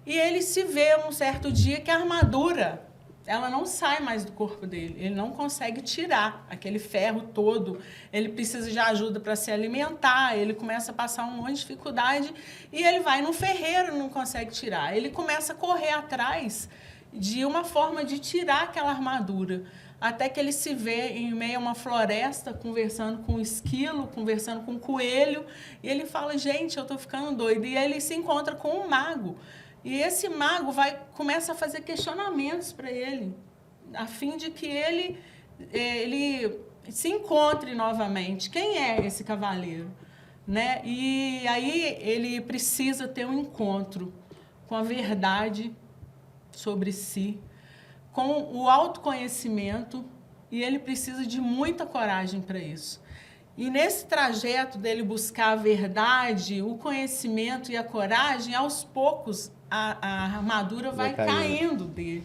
e ele se vê um certo dia que a armadura, ela não sai mais do corpo dele, ele não consegue tirar aquele ferro todo, ele precisa de ajuda para se alimentar, ele começa a passar um monte de dificuldade, e ele vai no ferreiro, não consegue tirar. Ele começa a correr atrás de uma forma de tirar aquela armadura, até que ele se vê em meio a uma floresta, conversando com um esquilo, conversando com um coelho, e ele fala, gente, eu estou ficando doido. E ele se encontra com um mago, e esse mago começa a fazer questionamentos para ele, a fim de que ele se encontre novamente. Quem é esse cavaleiro? Né? E aí ele precisa ter um encontro com a verdade sobre si, com o autoconhecimento, e ele precisa de muita coragem para isso. E nesse trajeto dele buscar a verdade, o conhecimento e a coragem, aos poucos a armadura vai caindo dele.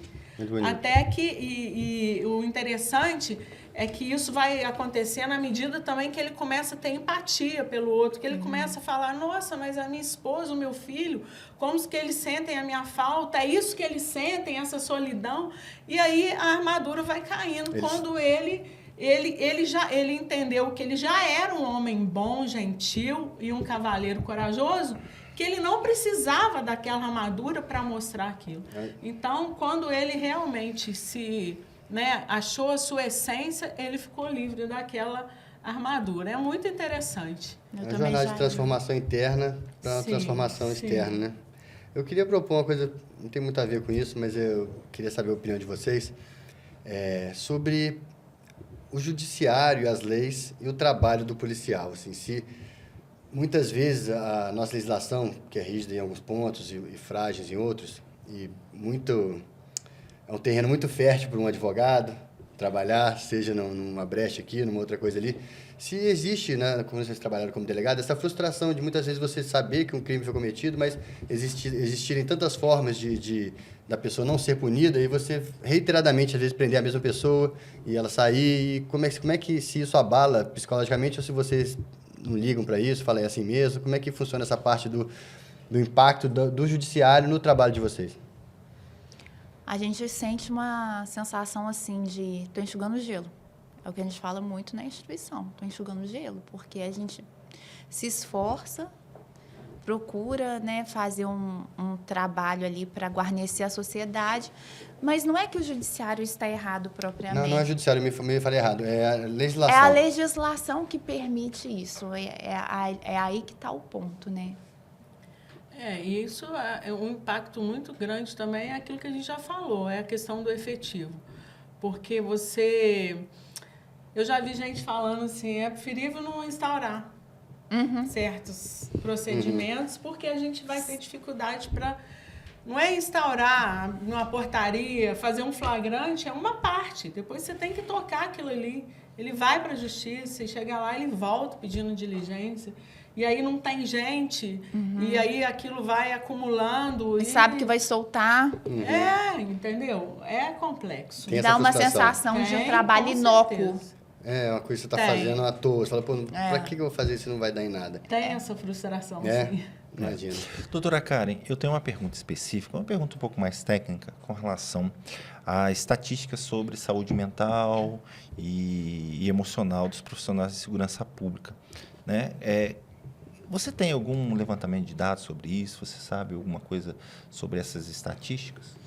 Até que, o interessante é que isso vai acontecer na medida também que ele começa a ter empatia pelo outro, que ele começa a falar, nossa, mas a minha esposa, o meu filho, como que eles sentem a minha falta, é isso que eles sentem, essa solidão, e aí a armadura vai caindo, quando ele entendeu que ele já era um homem bom, gentil e um cavaleiro corajoso, que ele não precisava daquela armadura para mostrar aquilo. Então, quando ele realmente achou a sua essência, ele ficou livre daquela armadura. É muito interessante. É uma jornada de transformação interna para uma transformação externa, né? Eu queria propor uma coisa, não tem muito a ver com isso, mas eu queria saber a opinião de vocês, sobre o judiciário, as leis e o trabalho do policial. Assim, se muitas vezes a nossa legislação, que é rígida em alguns pontos e frágeis em outros, e é um terreno muito fértil para um advogado trabalhar, seja numa brecha aqui, numa outra coisa ali. Se existe, né, como vocês trabalharam como delegado, essa frustração de muitas vezes você saber que um crime foi cometido, mas existirem tantas formas da pessoa não ser punida e você reiteradamente, às vezes, prender a mesma pessoa e ela sair. E como é que se isso abala psicologicamente ou se vocês não ligam para isso, falam assim mesmo? Como é que funciona essa parte do impacto do judiciário no trabalho de vocês? A gente sente uma sensação assim de estou enxugando gelo. É o que a gente fala muito na instituição, estou enxugando gelo, porque a gente se esforça, procura, né, fazer um trabalho ali para guarnecer a sociedade, mas não é que o judiciário está errado propriamente. Não é o judiciário, eu me falei errado, é a legislação. É a legislação que permite isso, é aí que está o ponto, né? E isso é um impacto muito grande também, é aquilo que a gente já falou, é a questão do efetivo. Porque eu já vi gente falando assim, é preferível não instaurar certos procedimentos, porque a gente vai ter dificuldade para... Não é instaurar numa portaria, fazer um flagrante, é uma parte. Depois você tem que tocar aquilo ali. Ele vai para a justiça, e chega lá, ele volta pedindo diligência. E aí não tem gente, e aí aquilo vai acumulando. E sabe que vai soltar. Entendeu? É complexo. Dá uma sensação de um trabalho inócuo. É uma coisa que você está fazendo à toa. Você fala, pô, pra que eu vou fazer isso se não vai dar em nada? Tem essa frustração, sim. Imagina. Doutora Karen, eu tenho uma pergunta específica, uma pergunta um pouco mais técnica com relação a estatísticas sobre saúde mental e emocional dos profissionais de segurança pública, né? Você tem algum levantamento de dados sobre isso? Você sabe alguma coisa sobre essas estatísticas?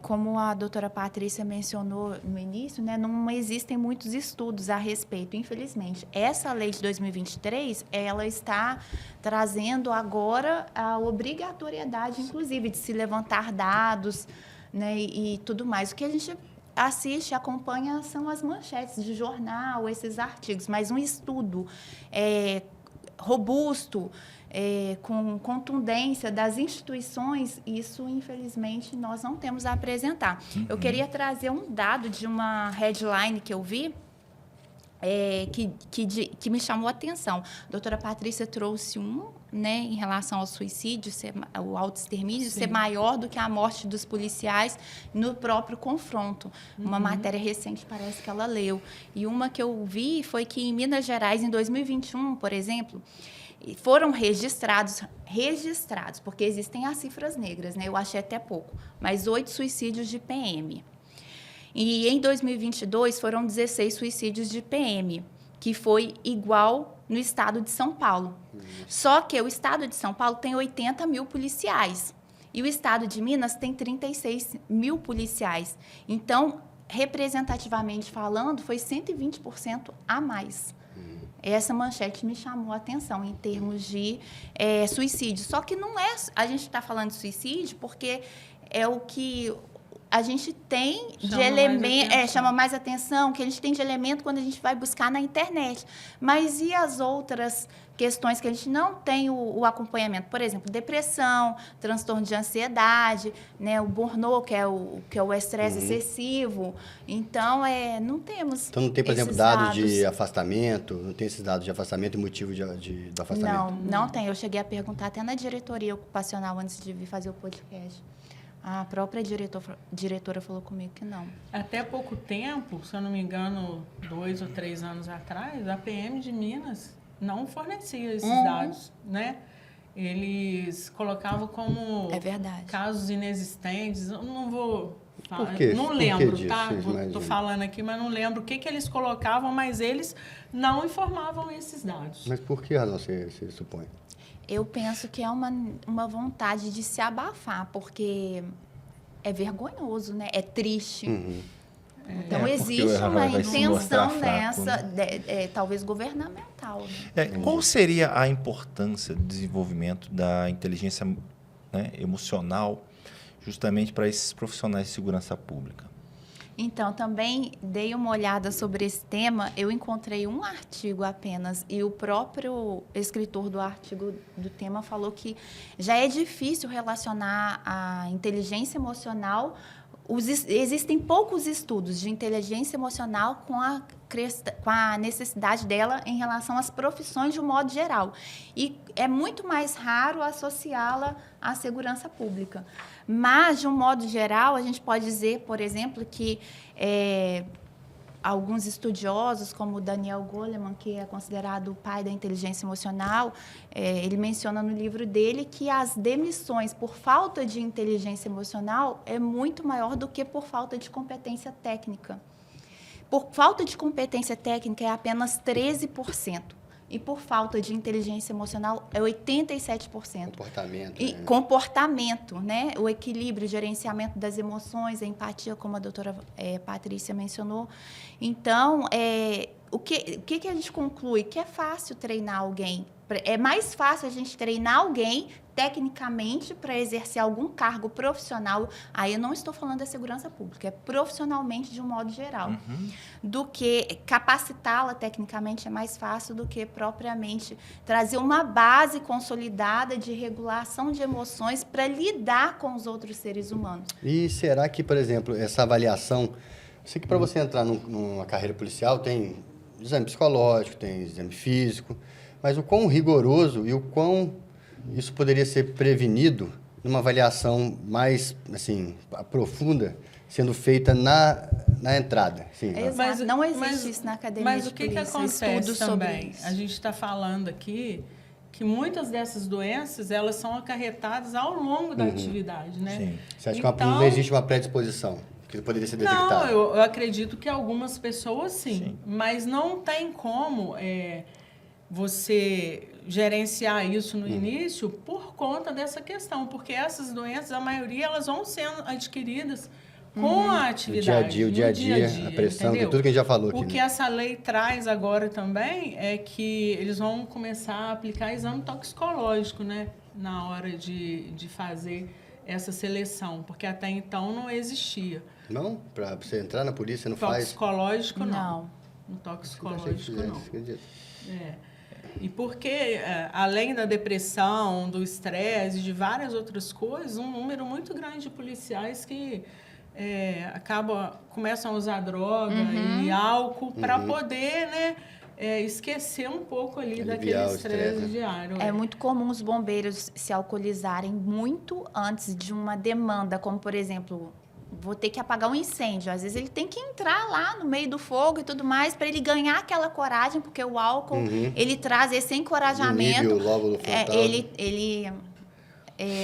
Como a doutora Patrícia mencionou no início, né, não existem muitos estudos a respeito, infelizmente. Essa lei de 2023, ela está trazendo agora a obrigatoriedade, inclusive, de se levantar dados, né, e tudo mais. O que a gente assiste, acompanha, são as manchetes de jornal, esses artigos, mas um estudo robusto, com contundência das instituições, isso, infelizmente, nós não temos a apresentar. Eu queria trazer um dado de uma headline que eu vi, que me chamou a atenção. A doutora Patrícia trouxe né, em relação ao suicídio, o autoextermínio, ser maior do que a morte dos policiais no próprio confronto. Uma matéria recente, parece que ela leu. E uma que eu vi foi que, em Minas Gerais, em 2021, por exemplo, foram registrados, porque existem as cifras negras, né? Eu achei até pouco, mas 8 suicídios de PM. E em 2022 foram 16 suicídios de PM, que foi igual no estado de São Paulo. Só que o estado de São Paulo tem 80 mil policiais e o estado de Minas tem 36 mil policiais. Então, representativamente falando, foi 120% a mais. Essa manchete me chamou a atenção em termos de suicídio. Só que não é... A gente está falando de suicídio porque é o que a gente tem de elemento... chama mais atenção, que a gente tem de elemento quando a gente vai buscar na internet. Mas e as outras questões que a gente não tem o acompanhamento? Por exemplo, depressão, transtorno de ansiedade, né, o burnout, que é o estresse excessivo. Então, não temos. Então, não tem, por exemplo, dados de afastamento? Não tem esses dados de afastamento e motivo do afastamento? Não tem. Eu cheguei a perguntar até na diretoria ocupacional antes de vir fazer o podcast. A própria diretora falou comigo que não. Até pouco tempo, se eu não me engano, 2 ou 3 anos atrás, a PM de Minas não fornecia esses dados, né? Eles colocavam como casos inexistentes. Eu não vou falar, por quê? Não por lembro, que tá? Estou falando aqui, mas não lembro o que eles colocavam, mas eles não informavam esses dados. Mas por que razão você supõe? Eu penso que é uma vontade de se abafar, porque é vergonhoso, né? É triste. Então, existe uma intenção nessa, talvez governamental. Né? Qual seria a importância do desenvolvimento da inteligência, né, emocional justamente para esses profissionais de segurança pública? Então, também dei uma olhada sobre esse tema. Eu encontrei um artigo apenas e o próprio escritor do artigo do tema falou que já é difícil relacionar a inteligência emocional. Existem poucos estudos de inteligência emocional com a necessidade dela em relação às profissões de um modo geral. E é muito mais raro associá-la à segurança pública. Mas, de um modo geral, a gente pode dizer, por exemplo, que alguns estudiosos, como o Daniel Goleman, que é considerado o pai da inteligência emocional, ele menciona no livro dele que as demissões por falta de inteligência emocional é muito maior do que por falta de competência técnica. Por falta de competência técnica é apenas 13%. E por falta de inteligência emocional é 87%. Comportamento. E comportamento, né? O equilíbrio, o gerenciamento das emoções, a empatia, como a doutora Patrícia mencionou. Então, o que a gente conclui? Que é fácil treinar alguém. É mais fácil a gente treinar alguém tecnicamente para exercer algum cargo profissional. Aí eu não estou falando da segurança pública, é profissionalmente de um modo geral. Do que capacitá-la tecnicamente é mais fácil do que propriamente trazer uma base consolidada de regulação de emoções para lidar com os outros seres humanos. E será que, por exemplo, essa avaliação... Eu sei que para você entrar numa carreira policial tem exame psicológico, tem exame físico, mas o quão rigoroso e o quão isso poderia ser prevenido numa avaliação mais, assim, profunda, sendo feita na entrada. Sim, mas não existe isso na academia. Mas o que acontece também? A gente está falando aqui que muitas dessas doenças, elas são acarretadas ao longo da atividade, né? Sim. Você acha que não existe uma predisposição que poderia ser detectada? Não, eu acredito que algumas pessoas sim. Mas não tem como... você gerenciar isso no início por conta dessa questão, porque essas doenças, a maioria, elas vão sendo adquiridas com a atividade. O dia a dia, a pressão, entendeu? tudo que a gente já falou aqui. O que essa lei traz agora também é que eles vão começar a aplicar exame toxicológico, né? Na hora de fazer essa seleção, porque até então não existia. Não? Para você entrar na polícia não faz? Toxicológico, não. Não. No toxicológico, não. Acredito. É. E porque, além da depressão, do estresse, de várias outras coisas, um número muito grande de policiais que começam a usar droga e álcool para poder, né, esquecer um pouco ali Aliviar daquele o estresse estresse. diário. É muito comum os bombeiros se alcoolizarem muito antes de uma demanda, como, por exemplo, vou ter que apagar um incêndio. Às vezes ele tem que entrar lá no meio do fogo e tudo mais para ele ganhar aquela coragem, porque o álcool, ele traz esse encorajamento. Inibe o lóbulo frontal. Ele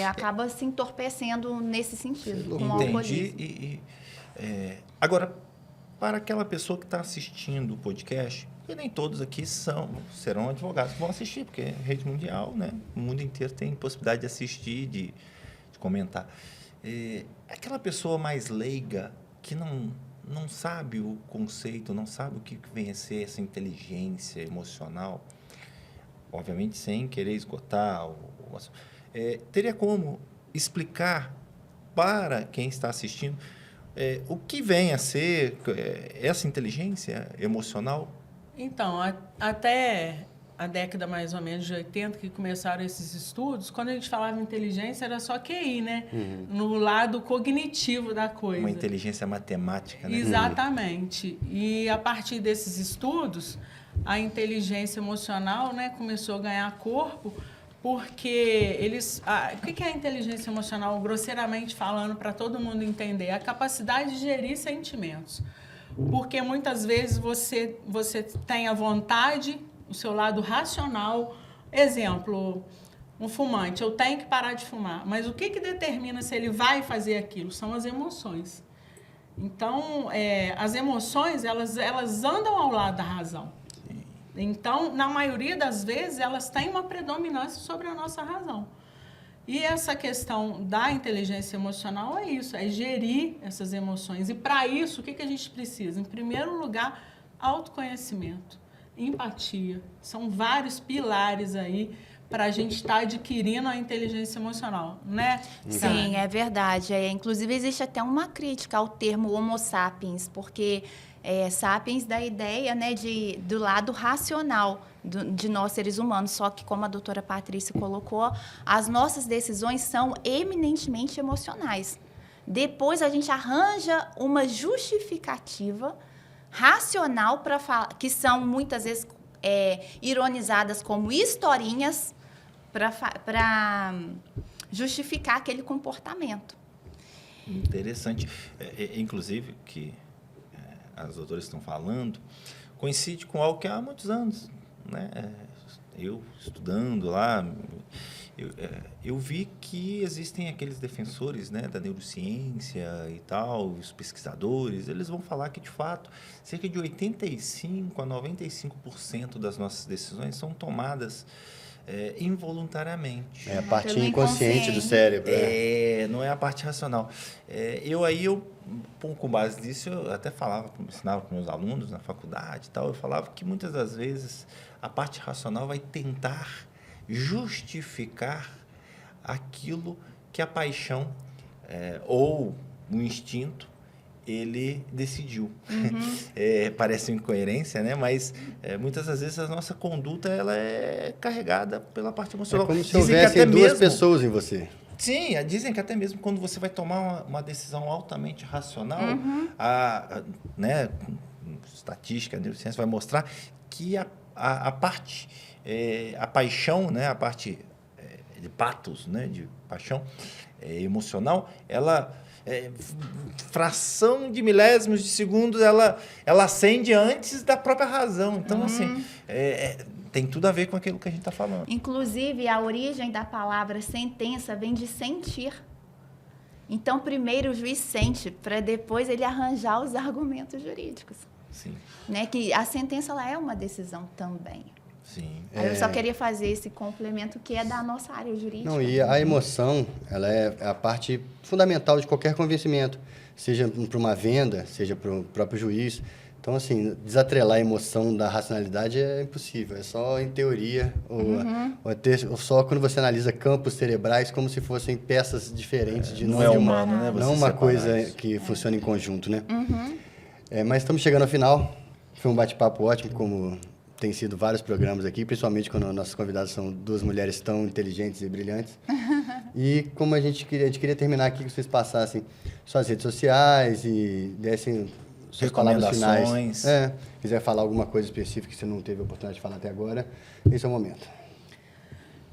acaba se entorpecendo nesse sentido, com o alcoolismo. Entendi. Agora, para aquela pessoa que está assistindo o podcast, e nem todos aqui serão advogados que vão assistir, porque é rede mundial, né? O mundo inteiro tem possibilidade de assistir, de comentar. Aquela pessoa mais leiga que não sabe o conceito, não sabe o que vem a ser essa inteligência emocional, obviamente sem querer esgotar o assunto, teria como explicar para quem está assistindo o que vem a ser essa inteligência emocional? Então, até a década mais ou menos de 80, que começaram esses estudos, quando a gente falava em inteligência, era só QI, né? No lado cognitivo da coisa. Uma inteligência matemática, né? Exatamente. E a partir desses estudos, a inteligência emocional, né, começou a ganhar corpo, porque o que é a inteligência emocional, grosseiramente falando, para todo mundo entender? É a capacidade de gerir sentimentos. Porque muitas vezes você tem a vontade, o seu lado racional. Exemplo, um fumante, eu tenho que parar de fumar. Mas o que determina se ele vai fazer aquilo? São as emoções. Então, as emoções, elas andam ao lado da razão. Então, na maioria das vezes, elas têm uma predominância sobre a nossa razão. E essa questão da inteligência emocional é isso, é gerir essas emoções. E para isso, o que a gente precisa? Em primeiro lugar, autoconhecimento, empatia. São vários pilares aí para a gente estar adquirindo a inteligência emocional, né? Sim, é verdade. Inclusive, existe até uma crítica ao termo Homo sapiens, porque sapiens dá a ideia, né, do lado racional de nós, seres humanos. Só que, como a doutora Patrícia colocou, as nossas decisões são eminentemente emocionais. Depois, a gente arranja uma justificativa racional para falar, que são muitas vezes ironizadas como historinhas para justificar aquele comportamento. Interessante. Inclusive, que as doutoras estão falando, coincide com algo que há muitos anos, né? Eu estudando lá, eu vi que existem aqueles defensores, né, da neurociência e tal, os pesquisadores, eles vão falar que, de fato, cerca de 85% a 95% das nossas decisões são tomadas involuntariamente. É a parte inconsciente do cérebro. Não é a parte racional. Com base nisso, eu até ensinava para meus alunos na faculdade e tal, eu falava que muitas das vezes a parte racional vai tentar justificar aquilo que a paixão ou o instinto ele decidiu. Parece uma incoerência, né? Mas muitas das vezes a nossa conduta ela é carregada pela parte emocional. É como se houvessem duas pessoas em você. Sim, dizem que até mesmo quando você vai tomar uma decisão altamente racional, né, estatística, a neurociência vai mostrar que a parte, a paixão, né, a parte de patos, né, de paixão emocional, ela, fração de milésimos de segundo, ela acende antes da própria razão. Então, assim, tem tudo a ver com aquilo que a gente está falando. Inclusive, a origem da palavra sentença vem de sentir. Então, primeiro o juiz sente, para depois ele arranjar os argumentos jurídicos. Sim. Né? Que a sentença ela é uma decisão também. Sim. Aí eu só queria fazer esse complemento que é da nossa área jurídica. Não, e a emoção, ela é a parte fundamental de qualquer convencimento, seja para uma venda, seja para o próprio juiz. Então, assim, desatrelar a emoção da racionalidade é impossível. É só em teoria ou só quando você analisa campos cerebrais como se fossem peças diferentes de Não é humano, né? Você não uma separar coisa isso. que funciona em conjunto, né? Mas estamos chegando ao final. Foi um bate-papo ótimo, como tem sido vários programas aqui, principalmente quando nossos convidados são duas mulheres tão inteligentes e brilhantes. E como a gente queria terminar aqui, que vocês passassem suas redes sociais e dessem suas palavras finais. Quiser falar alguma coisa específica que você não teve a oportunidade de falar até agora, esse é o momento.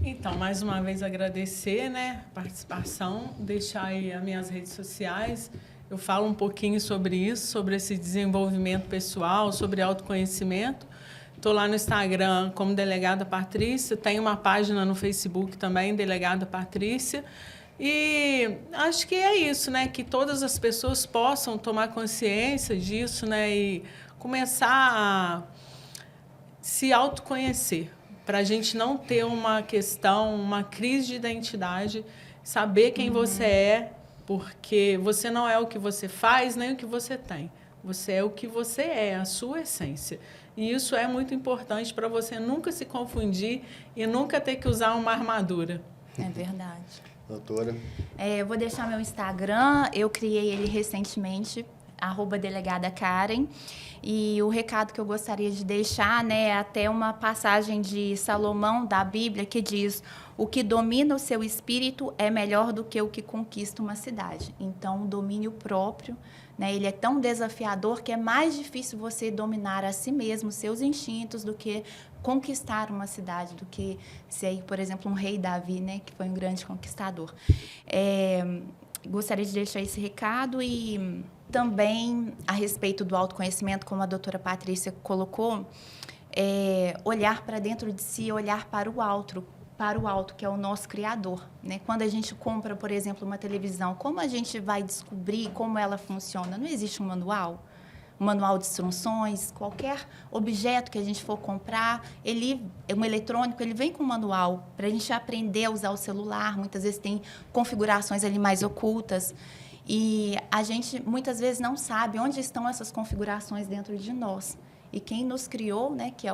Então, mais uma vez agradecer, né, a participação, deixar aí as minhas redes sociais. Eu falo um pouquinho sobre isso, sobre esse desenvolvimento pessoal, sobre autoconhecimento. Estou lá no Instagram como Delegada Patrícia, tem uma página no Facebook também, Delegada Patrícia. E acho que é isso, né? Que todas as pessoas possam tomar consciência disso, né? E começar a se autoconhecer, para a gente não ter uma questão, uma crise de identidade, saber quem você é, porque você não é o que você faz, nem o que você tem. Você é o que você é, a sua essência. E isso é muito importante para você nunca se confundir e nunca ter que usar uma armadura. É verdade. Doutora? Eu vou deixar meu Instagram, eu criei ele recentemente, @delegada_Karen. E o recado que eu gostaria de deixar, né, é até uma passagem de Salomão da Bíblia que diz: o que domina o seu espírito é melhor do que o que conquista uma cidade. Então, o domínio próprio, né, ele é tão desafiador que é mais difícil você dominar a si mesmo, seus instintos, do que conquistar uma cidade, do que ser, por exemplo, um rei Davi, né, que foi um grande conquistador. Gostaria de deixar esse recado e também a respeito do autoconhecimento, como a doutora Patrícia colocou, olhar para dentro de si, olhar para o alto, que é o nosso Criador, né? Quando a gente compra, por exemplo, uma televisão, como a gente vai descobrir como ela funciona? Não existe um manual de instruções, qualquer objeto que a gente for comprar, um eletrônico, ele vem com um manual para a gente aprender a usar o celular. Muitas vezes tem configurações ali mais ocultas e a gente muitas vezes não sabe onde estão essas configurações dentro de nós. E quem nos criou, né, que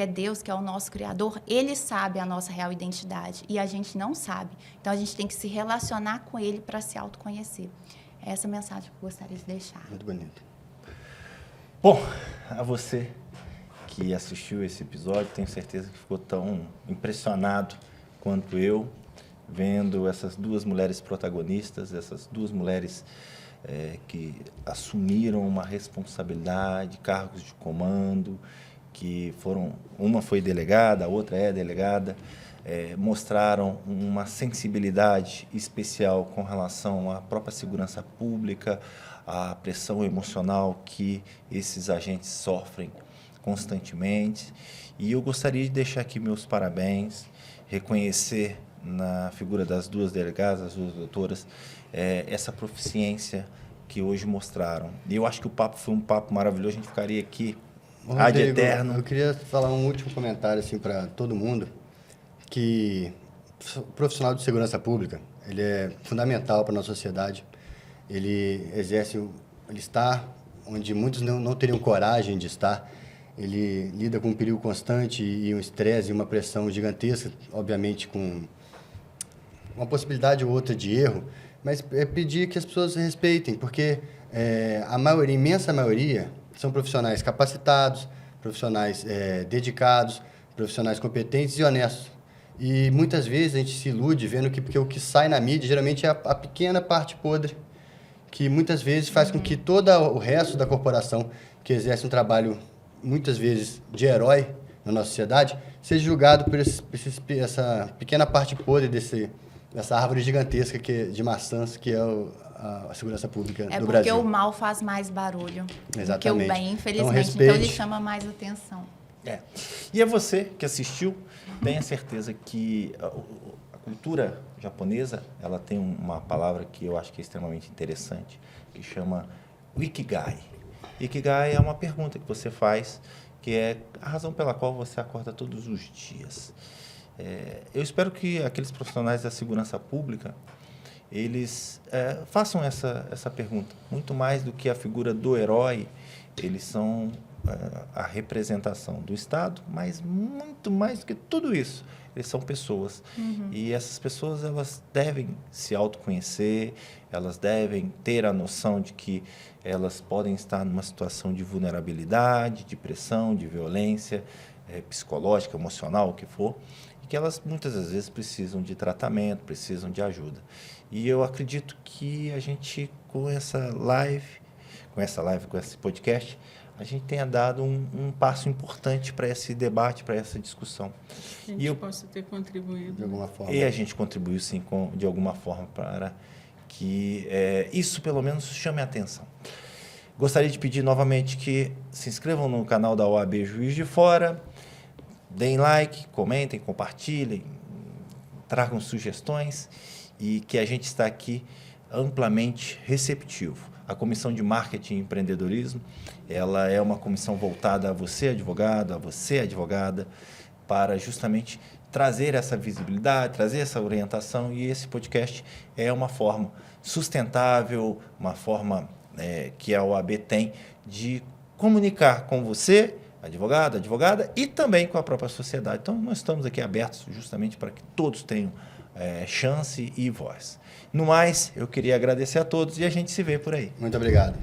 é Deus, que é o nosso Criador, ele sabe a nossa real identidade e a gente não sabe. Então, a gente tem que se relacionar com ele para se autoconhecer. É essa mensagem que eu gostaria de deixar. Muito bonito. Bom, a você que assistiu esse episódio, tenho certeza que ficou tão impressionado quanto eu, vendo essas duas mulheres protagonistas, essas duas mulheres que assumiram uma responsabilidade, cargos de comando, que uma foi delegada, a outra é delegada, mostraram uma sensibilidade especial com relação à própria segurança pública, à pressão emocional que esses agentes sofrem constantemente. E eu gostaria de deixar aqui meus parabéns, reconhecer na figura das duas delegadas, das duas doutoras, essa proficiência que hoje mostraram. E eu acho que o papo foi um papo maravilhoso, a gente ficaria aqui ad eterno. Eu queria falar um último comentário assim, para todo mundo, que o profissional de segurança pública, ele é fundamental para a nossa sociedade. Ele está onde muitos não teriam coragem de estar. Ele lida com um perigo constante e um estresse e uma pressão gigantesca, obviamente com uma possibilidade ou outra de erro, mas é pedir que as pessoas respeitem, porque a imensa maioria, são profissionais capacitados, profissionais dedicados, profissionais competentes e honestos. E muitas vezes a gente se ilude vendo que porque o que sai na mídia geralmente é a pequena parte podre, que muitas vezes faz com que todo o resto da corporação, que exerce um trabalho muitas vezes de herói na nossa sociedade, seja julgado por essa pequena parte podre dessa árvore gigantesca de maçãs que é a segurança pública do Brasil. É porque o mal faz mais barulho do que o bem, infelizmente. Então ele chama mais atenção. E é você que assistiu, tenha certeza que a cultura japonesa, ela tem uma palavra que eu acho que é extremamente interessante, que chama Ikigai. Ikigai é uma pergunta que você faz, que é a razão pela qual você acorda todos os dias. Eu espero que aqueles profissionais da segurança pública, eles façam essa pergunta. Muito mais do que a figura do herói, eles são a representação do Estado, mas muito mais do que tudo isso, eles são pessoas. E essas pessoas, elas devem se autoconhecer, elas devem ter a noção de que elas podem estar numa situação de vulnerabilidade, de pressão, de violência psicológica, emocional, o que for, e que elas muitas das vezes precisam de tratamento, precisam de ajuda. E eu acredito que a gente, com essa live, com esse podcast, a gente tenha dado um passo importante para esse debate, para essa discussão. A gente possa ter contribuído. De alguma forma. E a gente contribuiu, sim, de alguma forma, para que isso, pelo menos, chame a atenção. Gostaria de pedir novamente que se inscrevam no canal da OAB Juiz de Fora, deem like, comentem, compartilhem, tragam sugestões e que a gente está aqui amplamente receptivo. A Comissão de Marketing e Empreendedorismo, ela é uma comissão voltada a você, advogada, para justamente trazer essa visibilidade, trazer essa orientação, e esse podcast é uma forma sustentável, uma forma que a OAB tem de comunicar com você, advogada, e também com a própria sociedade. Então, nós estamos aqui abertos justamente para que todos tenham chance e voz. No mais, eu queria agradecer a todos e a gente se vê por aí. Muito obrigado.